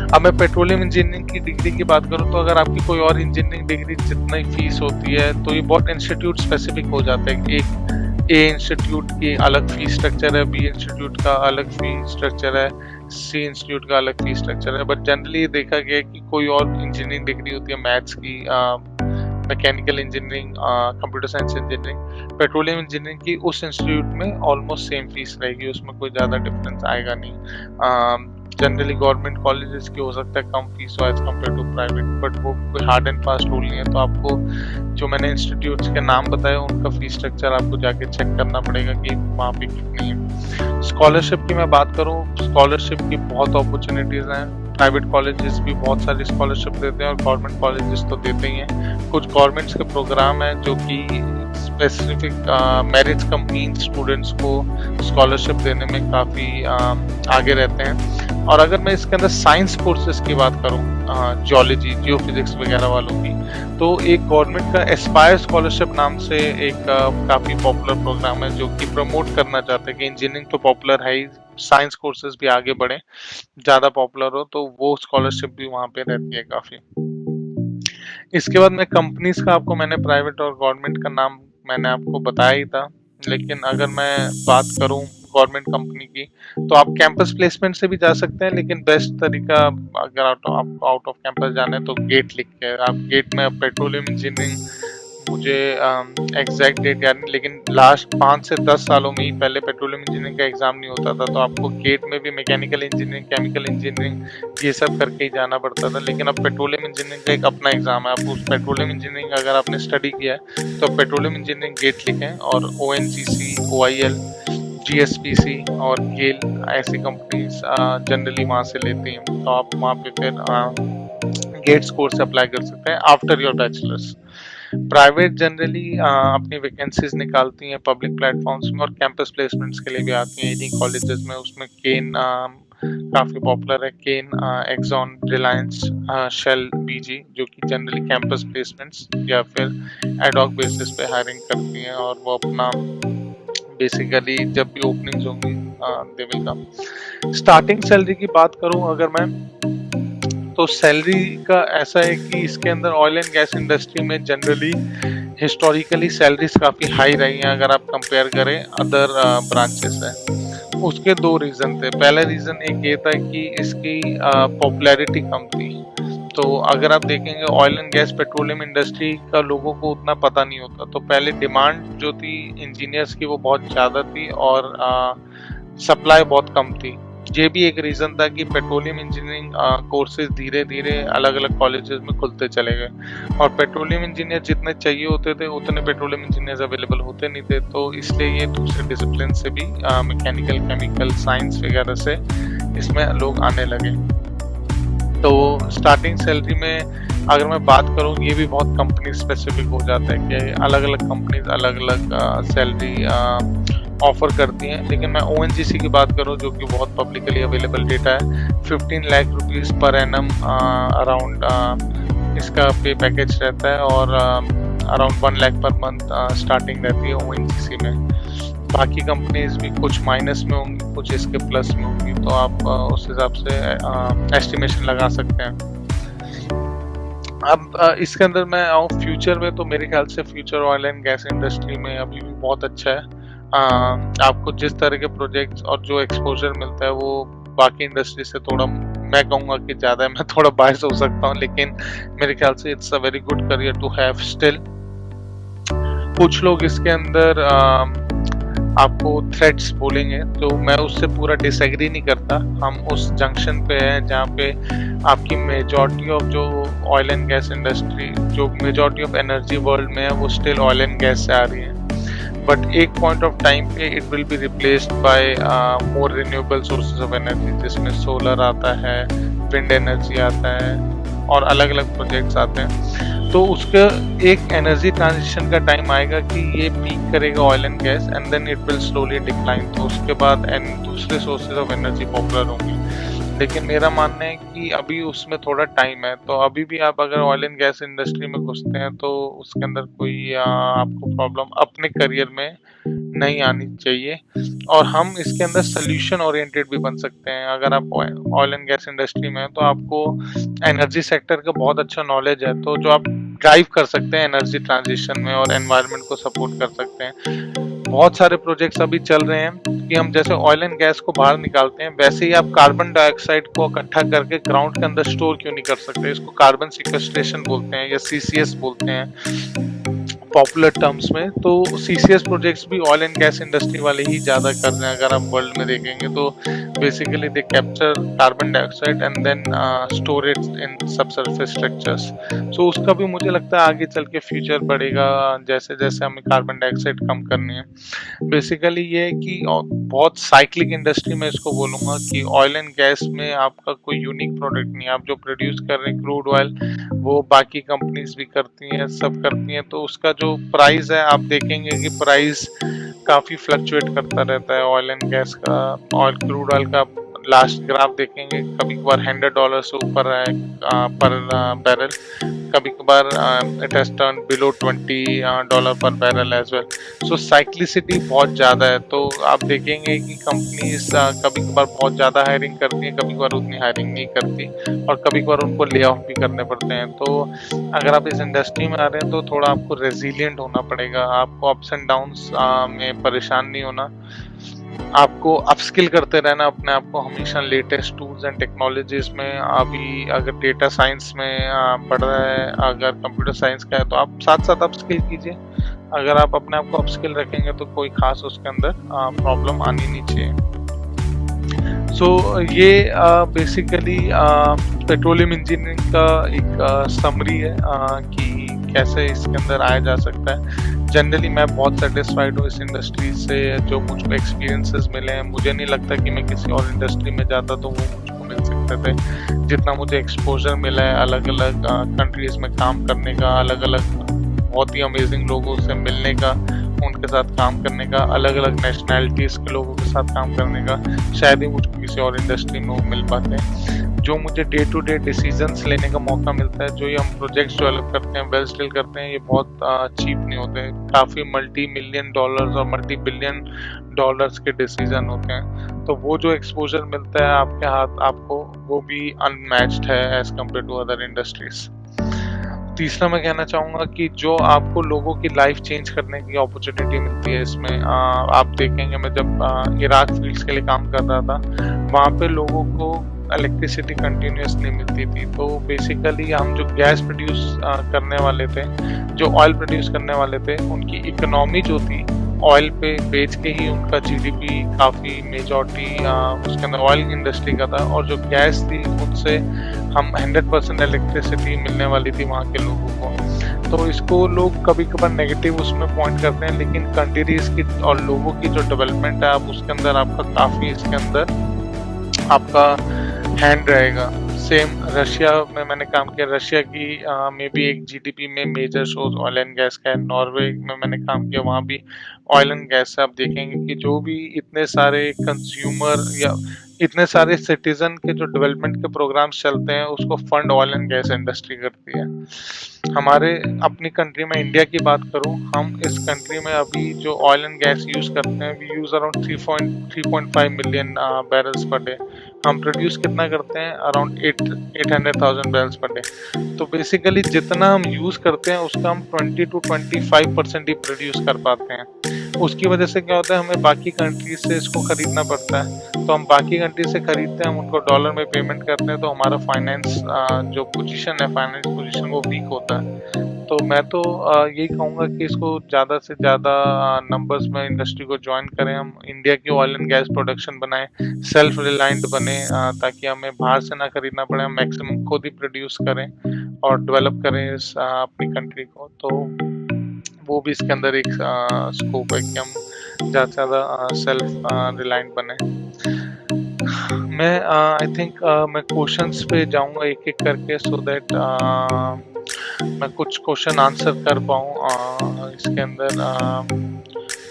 अब मैं पेट्रोलियम इंजीनियरिंग की डिग्री की बात करूं तो अगर आपकी कोई और इंजीनियरिंग डिग्री जितना ही फीस होती है तो ये बहुत इंस्टीट्यूट स्पेसिफिक हो जाता है। एक ए इंस्टीट्यूट की अलग फीस स्ट्रक्चर है, बी इंस्टीट्यूट का अलग फीस स्ट्रक्चर है, सी इंस्टीट्यूट का अलग फीस स्ट्रक्चर है। बट जनरली देखा गया है कि कोई और इंजीनियरिंग डिग्री होती है, मैथ्स की, mechanical engineering, computer science engineering, petroleum engineering की, उस इंस्टीट्यूट में ऑलमोस्ट सेम फीस रहेगी, उसमें कोई ज़्यादा डिफरेंस आएगा नहीं। जनरली गवर्नमेंट कॉलेजेस की हो सकता है कम फीस हो as compared to private, but वो कोई हार्ड एंड फास्ट रूल नहीं है। तो आपको जो मैंने इंस्टीट्यूट्स के नाम बताए उनका फीस स्ट्रक्चर आपको जाके चेक करना पड़ेगा कि वहाँ पे कितनी है। स्कॉलरशिप की मैं बात करूँ, स्कॉलरशिप की बहुत अपॉर्चुनिटीज़ हैं। प्राइवेट कॉलेजेस भी बहुत सारी स्कॉलरशिप देते हैं और गवर्नमेंट कॉलेजेस तो देते ही हैं। कुछ गवर्नमेंट्स के प्रोग्राम हैं जो कि स्पेसिफिक मेरिट कम मीन स्टूडेंट्स को स्कॉलरशिप देने में काफ़ी आगे रहते हैं। और अगर मैं इसके अंदर साइंस कोर्सेज की बात करूं, जियोलॉजी, जियोफिजिक्स वगैरह वालों की, तो एक गवर्नमेंट का एस्पायर स्कॉलरशिप नाम से एक काफ़ी पॉपुलर प्रोग्राम है जो कि प्रमोट करना चाहता है कि इंजीनियरिंग तो पॉपुलर है ही, साइंस कोर्सेज भी आगे बढ़े, ज़्यादा पॉपुलर हो, तो वो स्कॉलरशिप भी वहाँ पे रहती है काफ़ी। इसके बाद मैं कंपनीज का आपको मैंने प्राइवेट और गवर्नमेंट का नाम मैंने आपको बताया ही था, लेकिन अगर मैं बात करूं गवर्नमेंट कंपनी की तो आप कैंपस प्लेसमेंट से भी जा सकते हैं, लेकिन बेस्ट तरीका अगर आप आउट ऑफ कैंपस जाना है तो गेट लिख के आप गेट में पेट्रोलियम इंजीनियरिंग, मुझे एग्जैक्ट डेट याद नहीं, लेकिन लास्ट 5 से 10 सालों में ही पहले पेट्रोलियम इंजीनियरिंग का एग्जाम नहीं होता था, तो आपको गेट में भी मैकेनिकल इंजीनियरिंग, केमिकल इंजीनियरिंग ये सब करके ही जाना पड़ता था। लेकिन अब पेट्रोलियम इंजीनियरिंग का एक अपना एग्जाम है। आप उस पेट्रोलियम इंजीनियरिंग अगर आपने स्टडी किया है तो पेट्रोलियम इंजीनियरिंग गेट लिखें, और ONGC, OIL, GSPC और गेल ऐसी कंपनीज जनरली वहाँ से लेती हैं, तो आप वहाँ पे फिर गेट्स कोर्स अप्लाई कर सकते हैं after your bachelors. Private generally अपनी वैकेंसीज निकालती हैं पब्लिक प्लेटफॉर्म्स में, और कैंपस प्लेसमेंट्स के लिए भी आती हैं इन्हीं कॉलेजेस में। उसमें केन काफ़ी पॉपुलर है, केन, एक्सॉन, रिलायंस, शेल, BG, जो कि जनरली कैंपस प्लेसमेंट्स या फिर एडॉक बेसिस पे हायरिंग करती हैं, और वो अपना बेसिकली जब भी ओपनिंग्स होंगी they will come. Starting salary की बात करूं अगर मैं, तो सैलरी का ऐसा है कि इसके अंदर ऑयल एंड गैस इंडस्ट्री में जनरली हिस्टोरिकली सैलरीज काफ़ी हाई रही हैं अगर आप कंपेयर करें अदर ब्रांचेस से। उसके 2 रीज़न थे। पहला रीज़न एक ये था कि इसकी पॉपुलैरिटी कम थी। तो अगर आप देखेंगे oil and gas petroleum industry का लोगों को उतना पता नहीं होता, तो पहले डिमांड जो थी इंजीनियर्स की वो बहुत ज़्यादा थी और सप्लाई बहुत कम थी। ये भी एक रीज़न था कि पेट्रोलियम इंजीनियरिंग कोर्सेज धीरे धीरे अलग अलग कॉलेजेस में खुलते चले गए, और पेट्रोलियम इंजीनियर जितने चाहिए होते थे उतने पेट्रोलियम इंजीनियर्स अवेलेबल होते नहीं थे। तो इसलिए ये दूसरे डिसिप्लिन से भी मैकेनिकल, केमिकल, साइंस वगैरह से इसमें लोग आने लगे। तो स्टार्टिंग सैलरी में अगर मैं बात करूँ, ये भी बहुत कंपनी स्पेसिफिक हो जाता है कि अलग अलग कंपनीज अलग अलग सैलरी ऑफर करती हैं। लेकिन मैं ONGC की बात करूं जो कि बहुत पब्लिकली अवेलेबल डेटा है, 15 lakh rupees per annum around इसका पे पैकेज रहता है, और around 1 lakh per month starting रहती है ONGC में। बाकी कंपनीज भी कुछ माइनस में होंगी, कुछ इसके प्लस में होंगी, तो आप उस हिसाब से एस्टिमेशन लगा सकते हैं। अब इसके अंदर मैं आऊँ फ्यूचर में, तो मेरे ख्याल से future oil and gas industry में अभी भी बहुत अच्छा है। आपको जिस तरह के प्रोजेक्ट्स और जो एक्सपोजर मिलता है वो बाकी इंडस्ट्री से थोड़ा, मैं कहूँगा कि ज़्यादा है। मैं थोड़ा बायस हो सकता हूँ, लेकिन मेरे ख्याल से it's a very good career to have still. कुछ लोग इसके अंदर आपको थ्रेट्स बोलेंगे, तो मैं उससे पूरा डिसएग्री नहीं करता। हम उस जंक्शन पे हैं जहाँ पे आपकी मेजॉरिटी ऑफ जो ऑयल एंड गैस इंडस्ट्री, जो मेजॉरिटी ऑफ एनर्जी वर्ल्ड में है वो स्टिल ऑयल एंड गैस से आ रही है। बट एक पॉइंट ऑफ टाइम पे it will be replaced by more renewable sources of energy, जिसमें सोलर आता है, विंड एनर्जी आता है और अलग अलग प्रोजेक्ट्स आते हैं। तो उसका एक एनर्जी ट्रांजिशन का टाइम आएगा कि ये पीक करेगा oil and gas, and then it will slowly decline. तो उसके बाद एंड दूसरे सोर्सेज ऑफ एनर्जी पॉपुलर होंगे। लेकिन मेरा मानना है कि अभी उसमें थोड़ा टाइम है, तो अभी भी आप अगर ऑयल एंड गैस इंडस्ट्री में घुसते हैं तो उसके अंदर कोई आपको प्रॉब्लम अपने करियर में नहीं आनी चाहिए। और हम इसके अंदर सोल्यूशन ओरिएंटेड भी बन सकते हैं। अगर आप ऑयल एंड गैस इंडस्ट्री में हैं तो आपको एनर्जी सेक्टर का बहुत अच्छा नॉलेज है, तो जो आप ड्राइव कर सकते हैं एनर्जी ट्रांजिशन में और एनवायरनमेंट को सपोर्ट कर सकते हैं। बहुत सारे प्रोजेक्ट्स अभी चल रहे हैं कि हम जैसे ऑयल एंड गैस को बाहर निकालते हैं, वैसे ही आप कार्बन डाइऑक्साइड को इकट्ठा करके ग्राउंड के अंदर स्टोर क्यों नहीं कर सकते। इसको कार्बन सिक्वेस्ट्रेशन बोलते हैं या सीसीएस बोलते हैं पॉपुलर टर्म्स में। तो सीसीएस प्रोजेक्ट्स भी ऑयल एंड गैस इंडस्ट्री वाले ही ज़्यादा कर रहे हैं। अगर आप वर्ल्ड में देखेंगे तो basically they capture carbon dioxide and then store it in subsurface structures. So उसका भी मुझे लगता है आगे चल के फ्यूचर बढ़ेगा, जैसे जैसे हमें कार्बन डाइऑक्साइड कम करनी है। बेसिकली ये है कि बहुत साइक्लिक इंडस्ट्री में इसको बोलूँगा कि ऑयल एंड गैस में आपका कोई यूनिक प्रोडक्ट नहीं है। आप जो प्रोड्यूस कर रहे हैं क्रूड ऑयल, वो बाकी कंपनीज भी करती हैं, सब करती हैं। तो उसका जो प्राइस है आप देखेंगे कि प्राइस काफ़ी फ्लक्चुएट करता रहता है ऑयल एंड गैस का। ऑयल क्रूड ऑयल का लास्ट ग्राफ देखेंगे, कभी कभार $100 से ऊपर है पर बैरल, कभी कभार इट हैज टर्न बिलो $20 पर बैरल एज वेल। सो साइक्लिसिटी बहुत ज़्यादा है। तो आप देखेंगे कि कंपनीज कभी कभार बहुत ज़्यादा हायरिंग करती हैं, कभी कभार उतनी हायरिंग नहीं करती, और कभी कभार उनको ले ऑफ भी करने पड़ते हैं। तो अगर आप इस इंडस्ट्री में आ रहे हैं तो थोड़ा आपको रेजिलियंट होना पड़ेगा। आपको अप्स एंड डाउन्स में परेशान नहीं होना, आपको अपस्किल करते रहना अपने आप को हमेशा लेटेस्ट टूल्स एंड टेक्नोलॉजीज में। अभी अगर डेटा साइंस में पढ़ रहा है, अगर कंप्यूटर साइंस का है, तो आप साथ साथ अपस्किल कीजिए। अगर आप अपने आप को अपस्किल रखेंगे तो कोई खास उसके अंदर प्रॉब्लम आनी नहीं चाहिए। सो ये बेसिकली पेट्रोलियम इंजीनियरिंग का एक समरी है कि कैसे इसके अंदर आया जा सकता है। जनरली मैं बहुत सेटिस्फाइड हूँ इस इंडस्ट्री से, जो मुझको एक्सपीरियंसेस मिले हैं। मुझे नहीं लगता कि मैं किसी और इंडस्ट्री में जाता तो वो मुझको मिल सकते थे। जितना मुझे एक्सपोजर मिला है अलग अलग कंट्रीज में काम करने का, अलग अलग बहुत ही अमेजिंग लोगों से मिलने का, उनके साथ काम करने का, अलग अलग नेशनैलिटीज़ के लोगों के साथ काम करने का, शायद ही मुझको किसी और इंडस्ट्री में वो मिल पाते हैं। जो मुझे डे टू डे डिसीजंस लेने का मौका मिलता है, जो ये हम प्रोजेक्ट्स डेवलप करते हैं, वेल स्टिल करते हैं, ये बहुत चीप नहीं होते। काफ़ी $multi-million और $multi-billion के डिसीजन होते हैं। तो वो जो एक्सपोजर मिलता है आपके हाथ आपको, वो भी अनमैच्ड है as compared to other industries. तीसरा मैं कहना चाहूँगा कि जो आपको लोगों की लाइफ चेंज करने की अपॉर्चुनिटी मिलती है इसमें, आप देखेंगे मैं जब इराक फील्ड्स के लिए काम कर रहा था, वहाँ पे लोगों को इलेक्ट्रिसिटी कंटिन्यूस नहीं मिलती थी। तो बेसिकली हम जो गैस प्रोड्यूस करने वाले थे, जो ऑयल प्रोड्यूस करने वाले थे, उनकी इकोनॉमी जो थी ऑयल पे बेच के ही उनका जीडीपी काफ़ी मेजॉरिटी उसके अंदर ऑयल इंडस्ट्री का था। और जो गैस थी उनसे हम 100% इलेक्ट्रिसिटी मिलने वाली थी वहाँ के लोगों को। तो इसको लोग कभी कभार नेगेटिव उसमें पॉइंट करते हैं, लेकिन कंट्रीज की और लोगों की जो डेवलपमेंट है, आप उसके अंदर आपका काफ़ी इसके अंदर आपका हैंड रहेगा। सेम रशिया में मैंने काम किया, रशिया की में भी एक जीडीपी में major source oil and gas का है। नॉर्वे में मैंने काम किया, वहाँ भी ऑयल एंड गैस से आप देखेंगे कि जो भी इतने सारे कंज्यूमर या इतने सारे सिटीजन के जो डेवलपमेंट के प्रोग्राम्स चलते हैं, उसको fund oil and gas industry करती है। हमारे अपनी कंट्री में इंडिया की बात करूं, हम इस कंट्री में अभी जो ऑयल एंड गैस यूज़ करते हैं, we use around 3.5 million barrels per day. हम प्रोड्यूस कितना करते हैं? Around 800,000 barrels per day. तो बेसिकली जितना हम यूज़ करते हैं उसका हम 20 to 25% ही प्रोड्यूस कर पाते हैं। उसकी वजह से क्या होता है, हमें बाकी कंट्री से इसको खरीदना पड़ता है। तो हम बाकी कंट्री से खरीदते हैं, हम उनको डॉलर में पेमेंट करते हैं, तो हमारा फाइनेंस जो पोजीशन है, फाइनेंस पोजीशन वो वीक होता है। तो मैं तो यही कहूँगा कि इसको ज़्यादा से ज़्यादा नंबर्स में इंडस्ट्री को ज्वाइन करें। हम इंडिया की ऑयल एंड गैस प्रोडक्शन बनाएं, सेल्फ रिलायंट बने, ताकि हमें बाहर से ना खरीदना पड़े। हम मैक्सिमम खुद ही प्रोड्यूस करें और डेवलप करें इस अपनी कंट्री को। तो वो भी इसके अंदर एक स्कोप है कि हम ज़्यादा से ज़्यादा सेल्फ रिलायंट बने। मैं आई थिंक मैं क्वेश्चंस पे जाऊंगा एक एक करके, सो दैट मैं कुछ क्वेश्चन आंसर कर पाऊँ इसके अंदर,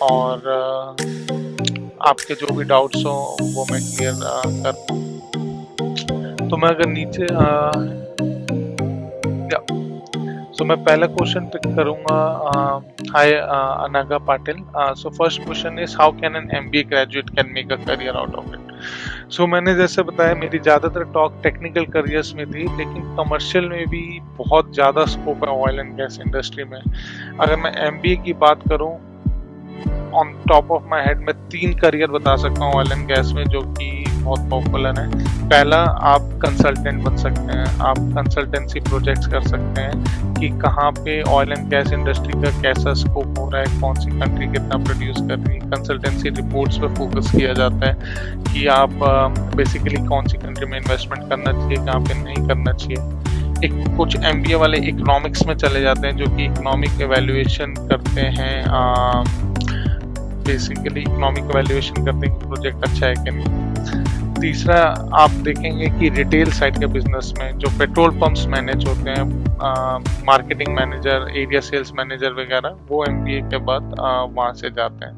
और आपके जो भी डाउट्स हो वो मैं क्लियर कर पाऊँ। तो मैं अगर नीचे सो मैं पहला क्वेश्चन पिक करूंगा। Hi Anaga Patil, so first question is how can an MBA graduate can make a career out of it. So मैंने जैसे बताया मेरी ज़्यादातर टॉक टेक्निकल करियर्स में थी, लेकिन कमर्शियल में भी बहुत ज़्यादा स्कोप है ऑयल एंड गैस इंडस्ट्री में। अगर मैं एमबीए की बात करूं, on top of my head मैं 3 करियर बता सकता हूँ ऑयल एंड गैस में जो कि बहुत पॉपुलर है। पहला, आप कंसल्टेंट बन सकते हैं। आप कंसल्टेंसी प्रोजेक्ट्स कर सकते हैं कि कहाँ पे ऑयल एंड गैस इंडस्ट्री का कैसा स्कोप हो रहा है, कौन सी कंट्री कितना प्रोड्यूस कर रही है। कंसल्टेंसी रिपोर्ट्स पे फोकस किया जाता है कि आप बेसिकली कौन सी कंट्री में इन्वेस्टमेंट करना चाहिए, कहाँ पे नहीं करना चाहिए। एक कुछ एमबीए वाले इकोनॉमिक्स में चले जाते हैं जो कि इकोनॉमिक एवेल्युएशन करते हैं, बेसिकली इकोनॉमिक वैल्यूएशन करते हैं कि प्रोजेक्ट अच्छा है कि नहीं। तीसरा, आप देखेंगे कि रिटेल साइड के बिजनेस में जो पेट्रोल पंप्स मैनेज होते हैं, marketing manager, area sales manager वगैरह, वो एमबीए के बाद वहाँ से जाते हैं।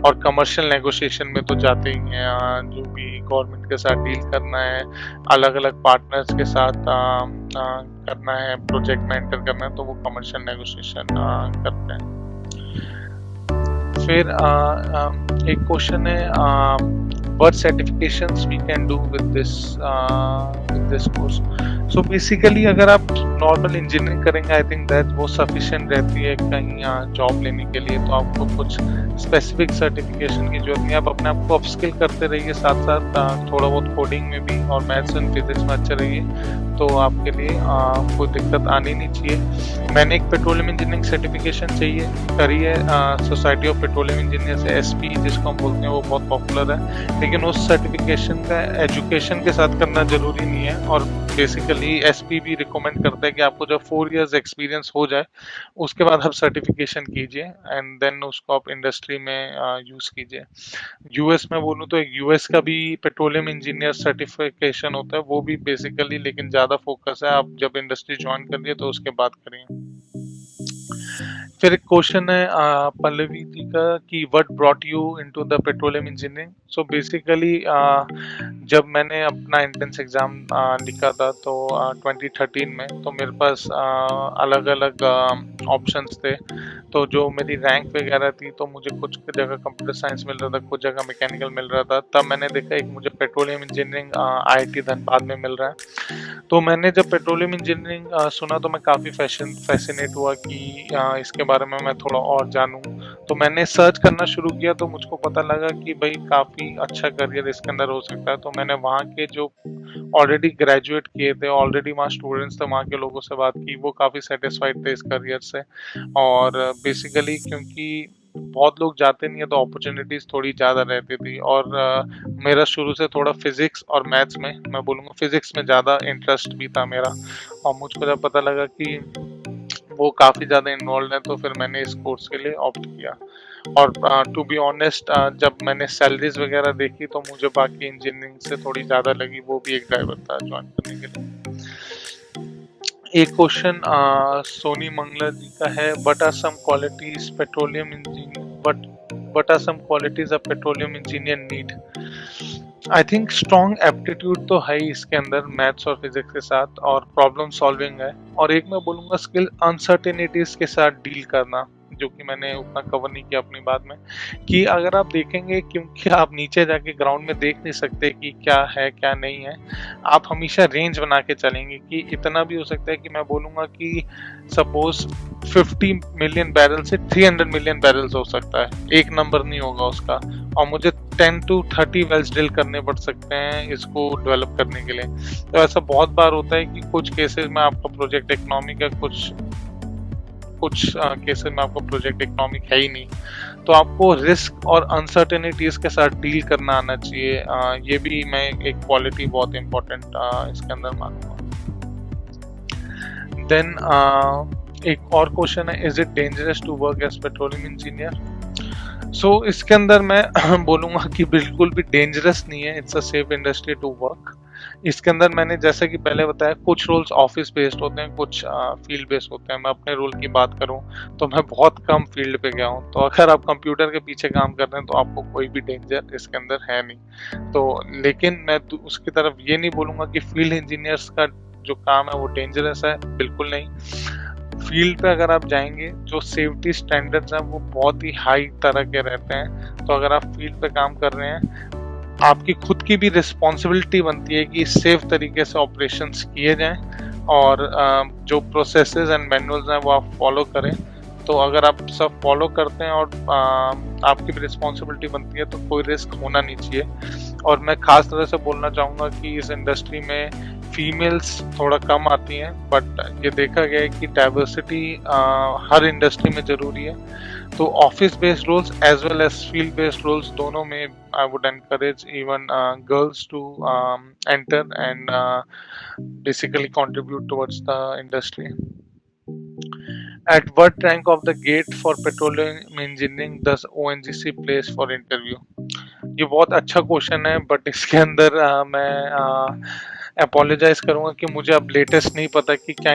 और कमर्शियल नेगोशिएशन में तो जाते ही हैं, जो भी गवर्नमेंट के साथ डील करना है, अलग अलग पार्टनर्स के साथ करना है, प्रोजेक्ट में एंटर करना है, तो वो कमर्शियल नेगोशिएशन करते हैं। फिर एक क्वेश्चन है, what certifications we can do with this course। so basically अगर आप नॉर्मल इंजीनियरिंग करेंगे, आई थिंक दैट वो सफिशिएंट रहती है कहीं जॉब लेने के लिए। तो आपको कुछ स्पेसिफिक सर्टिफिकेशन की जरूरत नहीं। आप अपने आप को अपस्किल करते रहिए, साथ साथ थोड़ा बहुत कोडिंग में भी और मैथ्स एंड फिजिक्स में अच्छे रहिए, तो आपके लिए कोई दिक्कत आनी नहीं चाहिए। मैंने एक पेट्रोलियम इंजीनियरिंग सर्टिफिकेशन करी है society of petroleum engineers, SP जिसको हम बोलते हैं, वो बहुत पॉपुलर है। लेकिन उस सर्टिफिकेशन का एजुकेशन के साथ करना जरूरी नहीं है, और बेसिकली एसपी भी रिकमेंड करता है कि आपको जब 4 इयर्स एक्सपीरियंस हो जाए उसके बाद आप सर्टिफिकेशन कीजिए एंड देन उसको आप इंडस्ट्री में यूज कीजिए। यूएस में बोलूँ तो एक यूएस का भी पेट्रोलियम इंजीनियर सर्टिफिकेशन होता है, वो भी बेसिकली लेकिन ज़्यादा फोकस है आप जब इंडस्ट्री ज्वाइन करिए तो उसके बाद करिए। फिर एक क्वेश्चन है पल्लवी जी का कि what brought you into the petroleum engineering. So basically जब मैंने अपना एंट्रेंस एग्जाम लिखा था तो 2013 में, तो मेरे पास अलग अलग ऑप्शंस थे। तो जो मेरी रैंक वगैरह थी, तो मुझे कुछ जगह कंप्यूटर साइंस मिल रहा था, कुछ जगह मैकेनिकल मिल रहा था। तब मैंने देखा एक मुझे पेट्रोलियम इंजीनियरिंग आईआईटी धनबाद में मिल रहा है। तो मैंने जब पेट्रोलियम इंजीनियरिंग सुना तो मैं काफ़ी फैसिनेट हुआ कि इसके बारे में मैं थोड़ा और जानूं। तो मैंने सर्च करना शुरू किया, तो मुझको पता लगा कि भाई काफ़ी अच्छा करियर इसके अंदर हो सकता है। तो मैंने वहाँ के जो ऑलरेडी ग्रेजुएट किए थे, ऑलरेडी वहाँ स्टूडेंट्स थे, वहाँ के लोगों से बात की, वो काफ़ी सेटिस्फाइड थे इस करियर से। और बेसिकली क्योंकि बहुत लोग जाते नहीं है तो अपॉर्चुनिटीज थोड़ी ज़्यादा रहती थी। और मेरा शुरू से थोड़ा फिजिक्स और मैथ्स में, मैं बोलूँगा फिजिक्स में ज़्यादा इंटरेस्ट भी था मेरा। और मुझको जब पता लगा कि वो काफ़ी ज़्यादा इन्वॉल्व है, तो फिर मैंने इस कोर्स के लिए ऑप्ट किया। और टू बी ऑनेस्ट, जब मैंने सैलरीज वगैरह देखी तो मुझे बाकी इंजीनियरिंग से थोड़ी ज़्यादा लगी, वो भी एक ड्राइवर था ज्वाइन करने के लिए। एक क्वेश्चन सोनी मंगला जी का है, what are some qualities petroleum engineer what are some qualities a petroleum engineer need. I think strong aptitude तो है ही इसके अंदर, मैथ्स और फिजिक्स के साथ, और प्रॉब्लम सॉल्विंग है। और एक मैं बोलूँगा स्किल अनसर्टेनिटीज के साथ डील करना, जो कि मैंने उतना कवर नहीं किया अपनी बात में। कि अगर आप देखेंगे, क्योंकि आप नीचे जाके ग्राउंड में देख नहीं सकते कि क्या है क्या नहीं है, आप हमेशा रेंज बना के चलेंगे कि इतना भी हो सकता है कि मैं बोलूँगा कि सपोज 50 मिलियन बैरल से 300 मिलियन बैरल्स हो सकता है, एक नंबर नहीं होगा उसका। और मुझे 10 to 30 वेल्स ड्रिल करने पड़ सकते हैं इसको डेवलप करने के लिए। तो ऐसा बहुत बार होता है कि कुछ केसेस में आपका प्रोजेक्ट इकोनॉमिक है, कुछ केसेस में आपका प्रोजेक्ट इकोनॉमिक है ही नहीं। तो आपको रिस्क और अनसर्टेनिटीज के साथ डील करना आना चाहिए। ये भी मैं एक क्वालिटी बहुत इंपॉर्टेंट इसके अंदर मानूंगा। देन एक और क्वेश्चन है, is it dangerous to work as petroleum engineer. So इसके अंदर मैं बोलूँगा कि बिल्कुल भी डेंजरस नहीं है, it's a safe industry to work. इसके अंदर मैंने जैसे कि पहले बताया, कुछ रोल्स ऑफिस बेस्ड होते हैं, कुछ फील्ड बेस्ड होते हैं। मैं अपने रोल की बात करूं तो मैं बहुत कम फील्ड पे गया हूं। तो अगर आप कंप्यूटर के पीछे काम कर रहे हैं तो आपको कोई भी डेंजर इसके अंदर है नहीं। तो लेकिन मैं उसकी तरफ ये नहीं बोलूंगा कि फील्ड इंजीनियर्स का जो काम है वो डेंजरस है, बिल्कुल नहीं। फील्ड पे अगर आप जाएंगे, जो सेफ्टी स्टैंडर्ड्स हैं वो बहुत ही हाई तरह के रहते हैं। तो अगर आप फील्ड पे काम कर रहे हैं, आपकी खुद की भी रिस्पॉन्सिबिलिटी बनती है कि सेफ तरीके से ऑपरेशंस किए जाएं और जो प्रोसेसेस एंड मैनुअल्स हैं वो आप फॉलो करें। तो अगर आप सब फॉलो करते हैं और आपकी भी रिस्पॉन्सिबिलिटी बनती है तो कोई रिस्क होना नहीं चाहिए। और मैं खास तरह से बोलना चाहूँगा कि इस इंडस्ट्री में फीमेल्स थोड़ा कम आती हैं, बट ये देखा गया है कि डाइवर्सिटी हर इंडस्ट्री में ज़रूरी है। तो office based roles as well as field based roles दोनों में I would encourage even girls to enter and basically contribute towards the industry. At what rank of the gate for petroleum engineering does ONGC place for interview? ये बहुत अच्छा question है, but इसके अंदर मैं apologise करूंगा कि मुझे अब लेटेस्ट नहीं पता कि क्या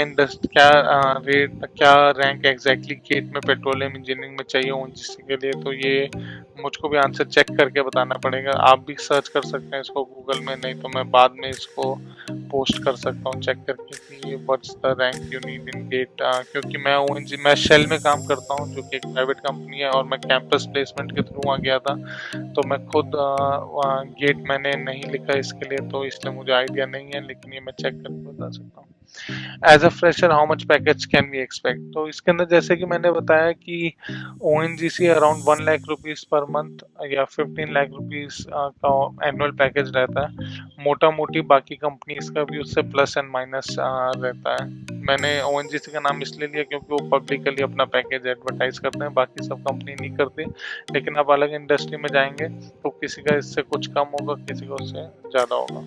रैंक एग्जैक्टली गेट में पेट्रोलियम इंजीनियरिंग में चाहिए ओएनजीसी के लिए। तो ये मुझको भी आंसर चेक करके बताना पड़ेगा। आप भी सर्च कर सकते हैं इसको गूगल में, नहीं तो मैं बाद में इसको पोस्ट कर सकता हूँ चेक करके कि what's the rank you need in GATE. क्योंकि मैं शेल में काम करता हूँ जो कि एक प्राइवेट कंपनी है, और मैं कैंपस प्लेसमेंट के थ्रू वहाँ गया था। तो मैं खुद गेट मैंने नहीं लिखा इसके लिए, तो इसलिए मुझे आइडिया नहीं है, लेकिन ये मैं चेक करके बता सकता हूँ। As a fresher how much package can we expect? तो इसके अंदर जैसे कि मैंने बताया कि ONGC around 1 lakh rupees per month या 15 लाख रुपीज का एनुअल पैकेज रहता है। मोटा मोटी बाकी कंपनीज का भी उससे प्लस एंड माइनस रहता है। मैंने ओएनजीसी का नाम इसलिए लिया क्योंकि वो पब्लिकली अपना पैकेज एडवर्टाइज करते हैं, बाकी सब कंपनी नहीं करती। लेकिन आप अलग इंडस्ट्री में जाएंगे तो किसी का इससे कुछ कम होगा, किसी का उससे ज़्यादा होगा।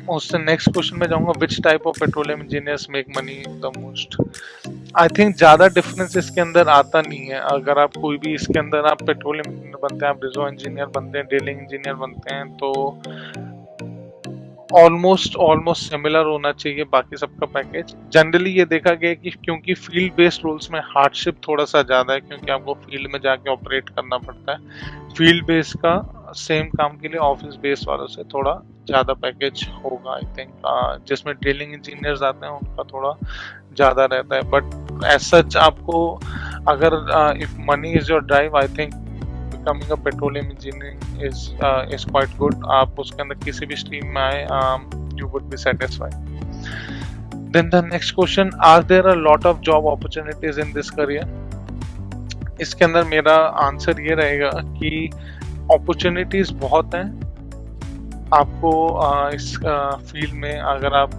उससे नेक्स्ट क्वेश्चन में जाऊंगा, which type of petroleum engineers make money the most? I think ज़्यादा डिफरेंस इसके अंदर आता नहीं है। अगर आप कोई भी इसके अंदर आप पेट्रोलियम इंजीनियर बनते हैं, आप रिजर्व इंजीनियर बनते हैं, ड्रिलिंग इंजीनियर बनते हैं, तो ऑलमोस्ट सिमिलर होना चाहिए बाकी सबका पैकेज। जनरली ये देखा गया कि क्योंकि फील्ड बेस्ड रोल्स में हार्डशिप थोड़ा सा ज़्यादा है, क्योंकि आपको फील्ड में जाके ऑपरेट करना पड़ता है। फील्ड बेस्ड का सेम काम के लिए ऑफिस बेस्ड वालों से थोड़ा ज़्यादा पैकेज होगा आई थिंक। जिसमें ड्रिलिंग इंजीनियर्स आते हैं उनका थोड़ा ज़्यादा रहता है। बट एज सच आपको अगर if money is your drive, I think becoming a petroleum engineering is quite good. आप उसके अंदर किसी भी स्ट्रीम में आए, you would be satisfied. Then the next question, are there a lot of job opportunities in this career? इसके अंदर मेरा आंसर ये रहेगा कि अपॉर्चुनिटीज बहुत हैं आपको इस फील्ड में, अगर आप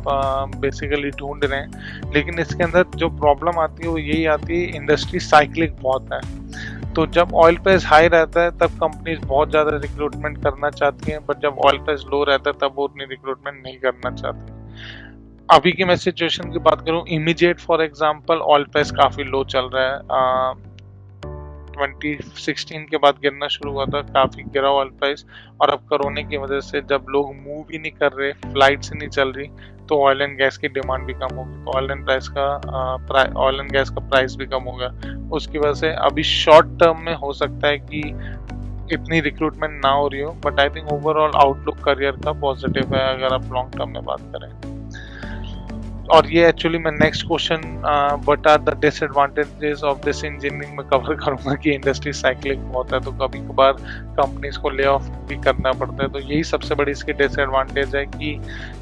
बेसिकली ढूंढ रहे हैं। लेकिन इसके अंदर जो प्रॉब्लम आती है वो यही आती है, इंडस्ट्री साइक्लिक बहुत है। तो जब ऑयल प्राइस हाई रहता है तब कंपनीज बहुत ज़्यादा रिक्रूटमेंट करना चाहती हैं, बट जब ऑयल प्राइस लो रहता है तब वो उतनी रिक्रूटमेंट नहीं करना चाहती। अभी की मैं सिचुएशन की बात करूं, immediate for example oil price काफ़ी लो चल रहा है। 2016 के बाद गिरना शुरू हुआ था, काफ़ी गिरा ऑयल प्राइस। और अब कोरोना की वजह से जब लोग मूव ही नहीं कर रहे, फ्लाइट्स नहीं चल रही, तो ऑयल एंड गैस की डिमांड भी कम होगी, तो ऑयल एंड गैस का प्राइस भी कम होगा। उसकी वजह से अभी शॉर्ट टर्म में हो सकता है कि इतनी रिक्रूटमेंट ना हो रही हो, but I think overall outlook career का पॉजिटिव है अगर आप लॉन्ग टर्म में बात करें। और ये एक्चुअली मैं next question, what are the disadvantages of this engineering में कवर करूंगा कि इंडस्ट्री साइक्लिक बहुत है, तो कभी कभार कंपनीज को ले ऑफ भी करना पड़ता है। तो यही सबसे बड़ी इसकी डिसएडवांटेज है कि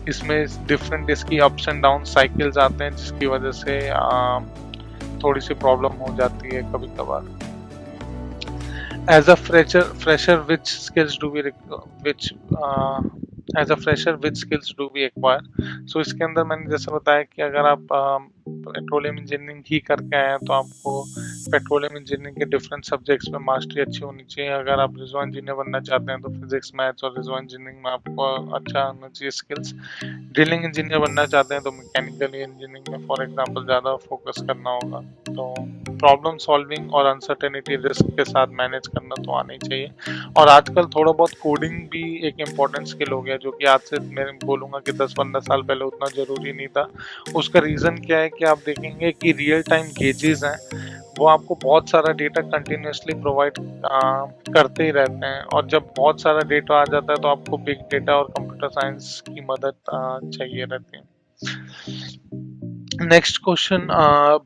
इसमें डिफरेंट इसकी अप्स एंड डाउन साइकिल्स आते हैं, जिसकी वजह से थोड़ी सी प्रॉब्लम हो जाती है कभी कभार। As a fresher which skills do we acquire? So इसके अंदर मैंने जैसे बताया कि अगर आप पेट्रोलियम इंजीनियरिंग ही करके आए हैं तो आपको पेट्रोलियम इंजीनियरिंग के डिफरेंट सब्जेक्ट्स में मास्टरी अच्छी होनी चाहिए। अगर आप रिजर्व इंजीनियर बनना चाहते हैं तो फिजिक्स, मैथ्स और रिजर्व इंजीनियरिंग में आपको अच्छा होना चाहिए स्किल्स। ड्रिलिंग इंजीनियर बनना चाहते हैं तो मैकेनिकल इंजीनियरिंग में फॉर एग्जांपल ज़्यादा फोकस करना होगा। तो प्रॉब्लम सॉल्विंग और अनसर्टेनिटी रिस्क के साथ मैनेज करना तो आना ही चाहिए। और आजकल थोड़ा बहुत कोडिंग भी एक इम्पॉर्टेंट स्किल हो गया, जो कि आज से मैं बोलूँगा कि 10-15 साल पहले उतना ज़रूरी नहीं था। उसका रीज़न क्या है कि आप देखेंगे कि रियल टाइम गेजेस हैं, वो आपको बहुत सारा डेटा कंटिन्यूसली प्रोवाइड करते ही रहते हैं, और जब बहुत सारा डेटा आ जाता है तो आपको बिग डेटा और कंप्यूटर साइंस की मदद चाहिए रहती है। Next question,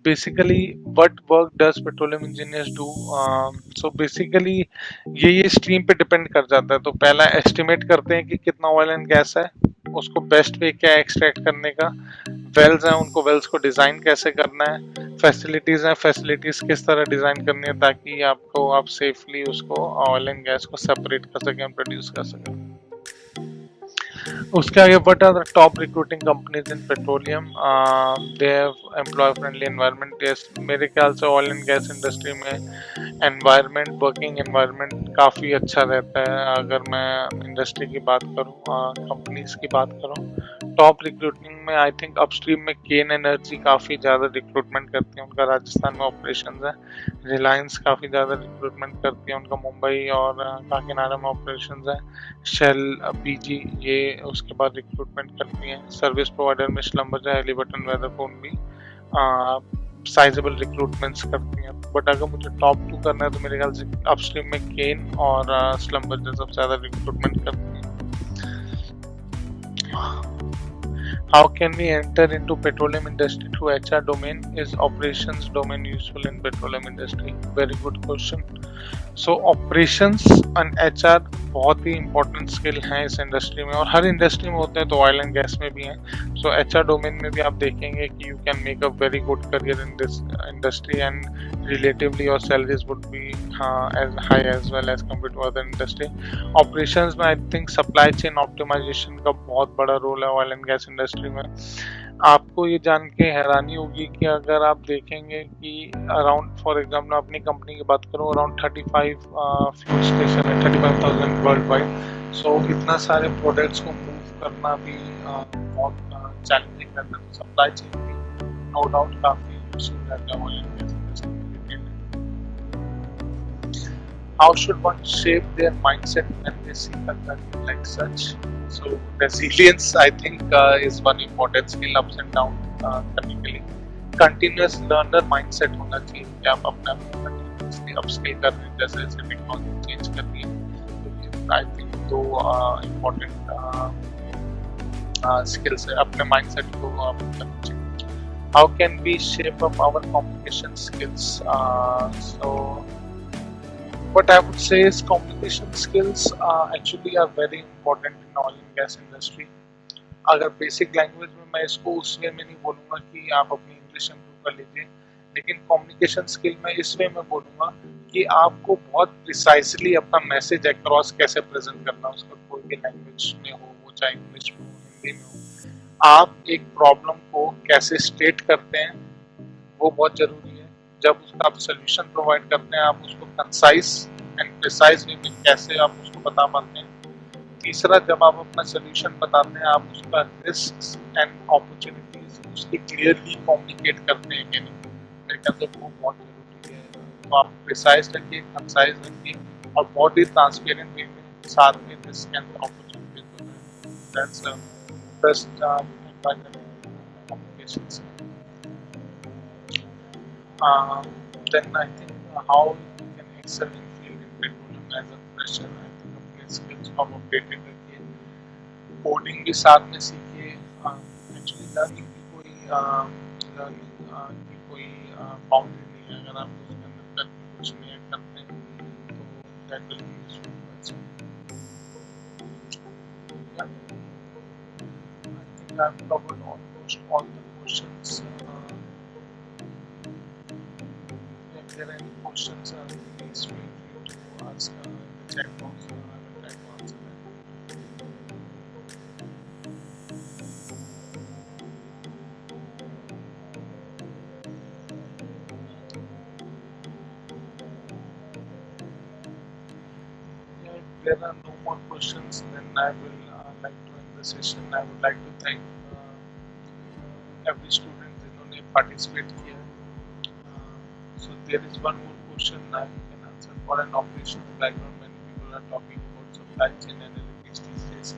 basically what work does petroleum engineers do? So basically ये स्ट्रीम पे डिपेंड कर जाता है। तो पहला एस्टिमेट करते हैं कि कितना ऑयल एंड गैस है, उसको बेस्ट वे क्या है एक्सट्रैक्ट करने का, वेल्स हैं उनको वेल्स को डिज़ाइन कैसे करना है, फैसिलिटीज़ हैं फैसिलिटीज़ किस तरह डिज़ाइन करनी है ताकि आप सेफली उसको ऑयल एंड गैस को सेपरेट कर सकें, प्रोड्यूस कर सकें। उसके आगे what are the top recruiting companies in petroleum, they have employ friendly environment. Yes, मेरे ख्याल से ऑयल एंड गैस इंडस्ट्री में एनवायरनमेंट, वर्किंग एनवायरनमेंट काफ़ी अच्छा रहता है। अगर मैं इंडस्ट्री की बात करूँ, कंपनीज की बात करूँ, टॉप रिक्रूटिंग में आई थिंक अपस्ट्रीम में केन एनर्जी काफ़ी ज़्यादा रिक्रूटमेंट करती है, उनका राजस्थान में ऑपरेशन है। रिलायंस काफ़ी ज़्यादा रिक्रूटमेंट करती है, उनका मुंबई और काकीनाडा में ऑपरेशन है। शेल, पीजी, ये उसके बाद रिक्रूटमेंट करती हैं। सर्विस प्रोवाइडर में स्लम्बरजा, हैलिबर्टन, वेदरफोन भी साइजेबल रिक्रूटमेंट्स करती हैं। बट अगर मुझे टॉप 2 करना है तो मेरे ख्याल से अपस्ट्रीम में केन और स्लम्बरजा सबसे ज़्यादा रिक्रूटमेंट करती हैं। How can we enter into petroleum industry through HR domain? Is operations domain useful in petroleum industry? Very good question. So operations and HR बहुत ही important skill हैं इस इंडस्ट्री में, और हर इंडस्ट्री में होते हैं तो ऑयल एंड गैस में भी हैं। So HR डोमेन में भी आप देखेंगे कि you can make a very good career in this industry, and relatively your salaries would be as high as well as compared to other industry. Operations में I think supply chain optimization का बहुत बड़ा role है oil and gas industry में। आपको ये जान के हैरानी होगी कि अगर आप देखेंगे कि अराउंड, फॉर एग्जाम्पल अपनी कंपनी की बात करूँ, अराउंड 35 फ्यूल स्टेशन है, 35,000 वर्ल्ड वाइड। सो इतना सारे प्रोडक्ट्स को मूव करना भी बहुत चैलेंजिंग रहता है। सप्लाई चेन भी नो डाउट काफ़ी यूजफुल रहता है ऑयल एंड गैस इंडस्ट्री में। How should one shape their mindset when they see a career like such? So resilience, I think, is one important skill, ups and downs करने के लिए। Continuous learner mindset होना चाहिए कि आप अपने आप को continuously upskill कर रहे हैं, जैसे जैसे टेक्नोलॉजी चेंज कर रही है। तो ये I think दो important skills है, अपने mindset को आप करना चाहिए। How can we shape up our communication skills? So what I would say is communication skills actually are very important in oil and gas industry. अगर बेसिक लैंग्वेज में मैं इसको उस वे में नहीं बोलूँगा कि आप अपनी इंग्लिश इम्प्रूव कर लीजिए, लेकिन कम्युनिकेशन स्किल में इस वे में बोलूँगा कि आपको बहुत प्रिसाइसली अपना मैसेज अक्रॉस कैसे प्रेजेंट करना, उसका कोई भी लैंग्वेज में हो, वो चाहे इंग्लिश में हो, हिंदी में हो। आप एक प्रॉब्लम को कैसे स्टेट करते हैं वो बहुत जरूरी है। जब उसका आप सोल्यूशन प्रोवाइड करते हैं, आप उसको कंसाइज एंड प्रिसाइज वे में कैसे आप उसको बता पाते हैं। तीसरा, जब आप अपना सोल्यूशन बताते हैं, आप उसका रिस्क्स एंड अपॉर्चुनिटीज उसकी क्लियरली कम्युनिकेट करते हैं कि नहीं। मेरे ख्याल से वो बहुत जरूरी है। तो आप प्रिसाइज रखिए, कंसाइज रखिए, और बहुत ही ट्रांसपेरेंट वे में साथ में risk and opportunities. That's best communication. Then I think how you can excel in field in petroleum as a fresher, I think अपने skills को अपडेटेड रखिए, कोडिंग भी साथ में सीखिए। एक्चुअली लर्निंग की कोई बाउंड्री नहीं है, अगर आप उसके अंदर करके कुछ नया करते हैं तो that will be useful. I think I've covered almost all the questions. If there are any questions, please feel free to ask in the chat box. I will try to answer them. Yeah, if there are no more questions, then I will like to end the session. I would like to thank every student जिन्होंने participate किया। So there is one more question I can answer. For an operational background, many people are talking about supply chain analytics these days.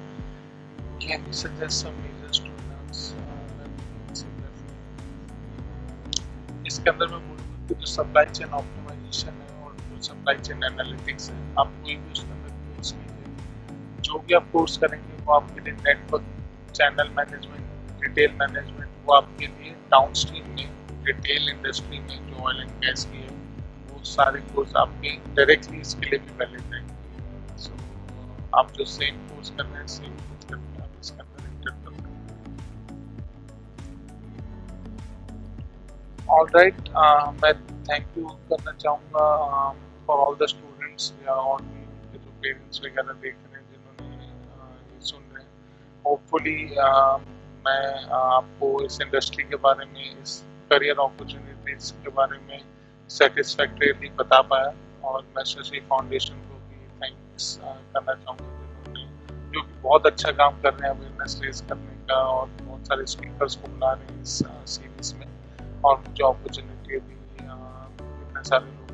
Can you suggest some measures to enhance इसके अंदर मैं बोलूँगा कि जो supply chain optimisation है और जो supply chain analytics है, आप कोई भी उसके अंदर कोर्स कीजिए। जो भी आप कोर्स करेंगे वो आपके लिए network, channel management, retail management, वो आपके लिए डाउनस्ट्रीम में, रिटेल इंडस्ट्री में जो ऑयल एंड गैस की है, वो सारे कोर्स आपके डायरेक्टली इसके लिए भी वैलिड रहेंगे। सो आप जो सेम कोर्स कर रहे हैं, सेम कोर्स करके आप इसके अंदर एंटर कर सकते हैं। ऑलराइट, मैं थैंक यू करना चाहूँगा फॉर ऑल द स्टूडेंट्स या और भी उनके जो पेरेंट्स वगैरह देख रहे हैं जिन्होंने ये सुन रहे हैं। होपफुली मैं आपको इस इंडस्ट्री के बारे में, इस करियर अपॉर्चुनिटीज के बारे में सेटिस्फैक्टरीली बता पाया, और मैं शशि फाउंडेशन को भी थैंक्स करना चाहूँगा जिन्होंने, जो कि बहुत अच्छा काम कर रहे हैं अवेयरनेस रेज करने का, और बहुत सारे स्पीकर्स को बुला रहे हैं इस सीरीज में, और मुझे अपॉर्चुनिटी दी इतने सारे लोग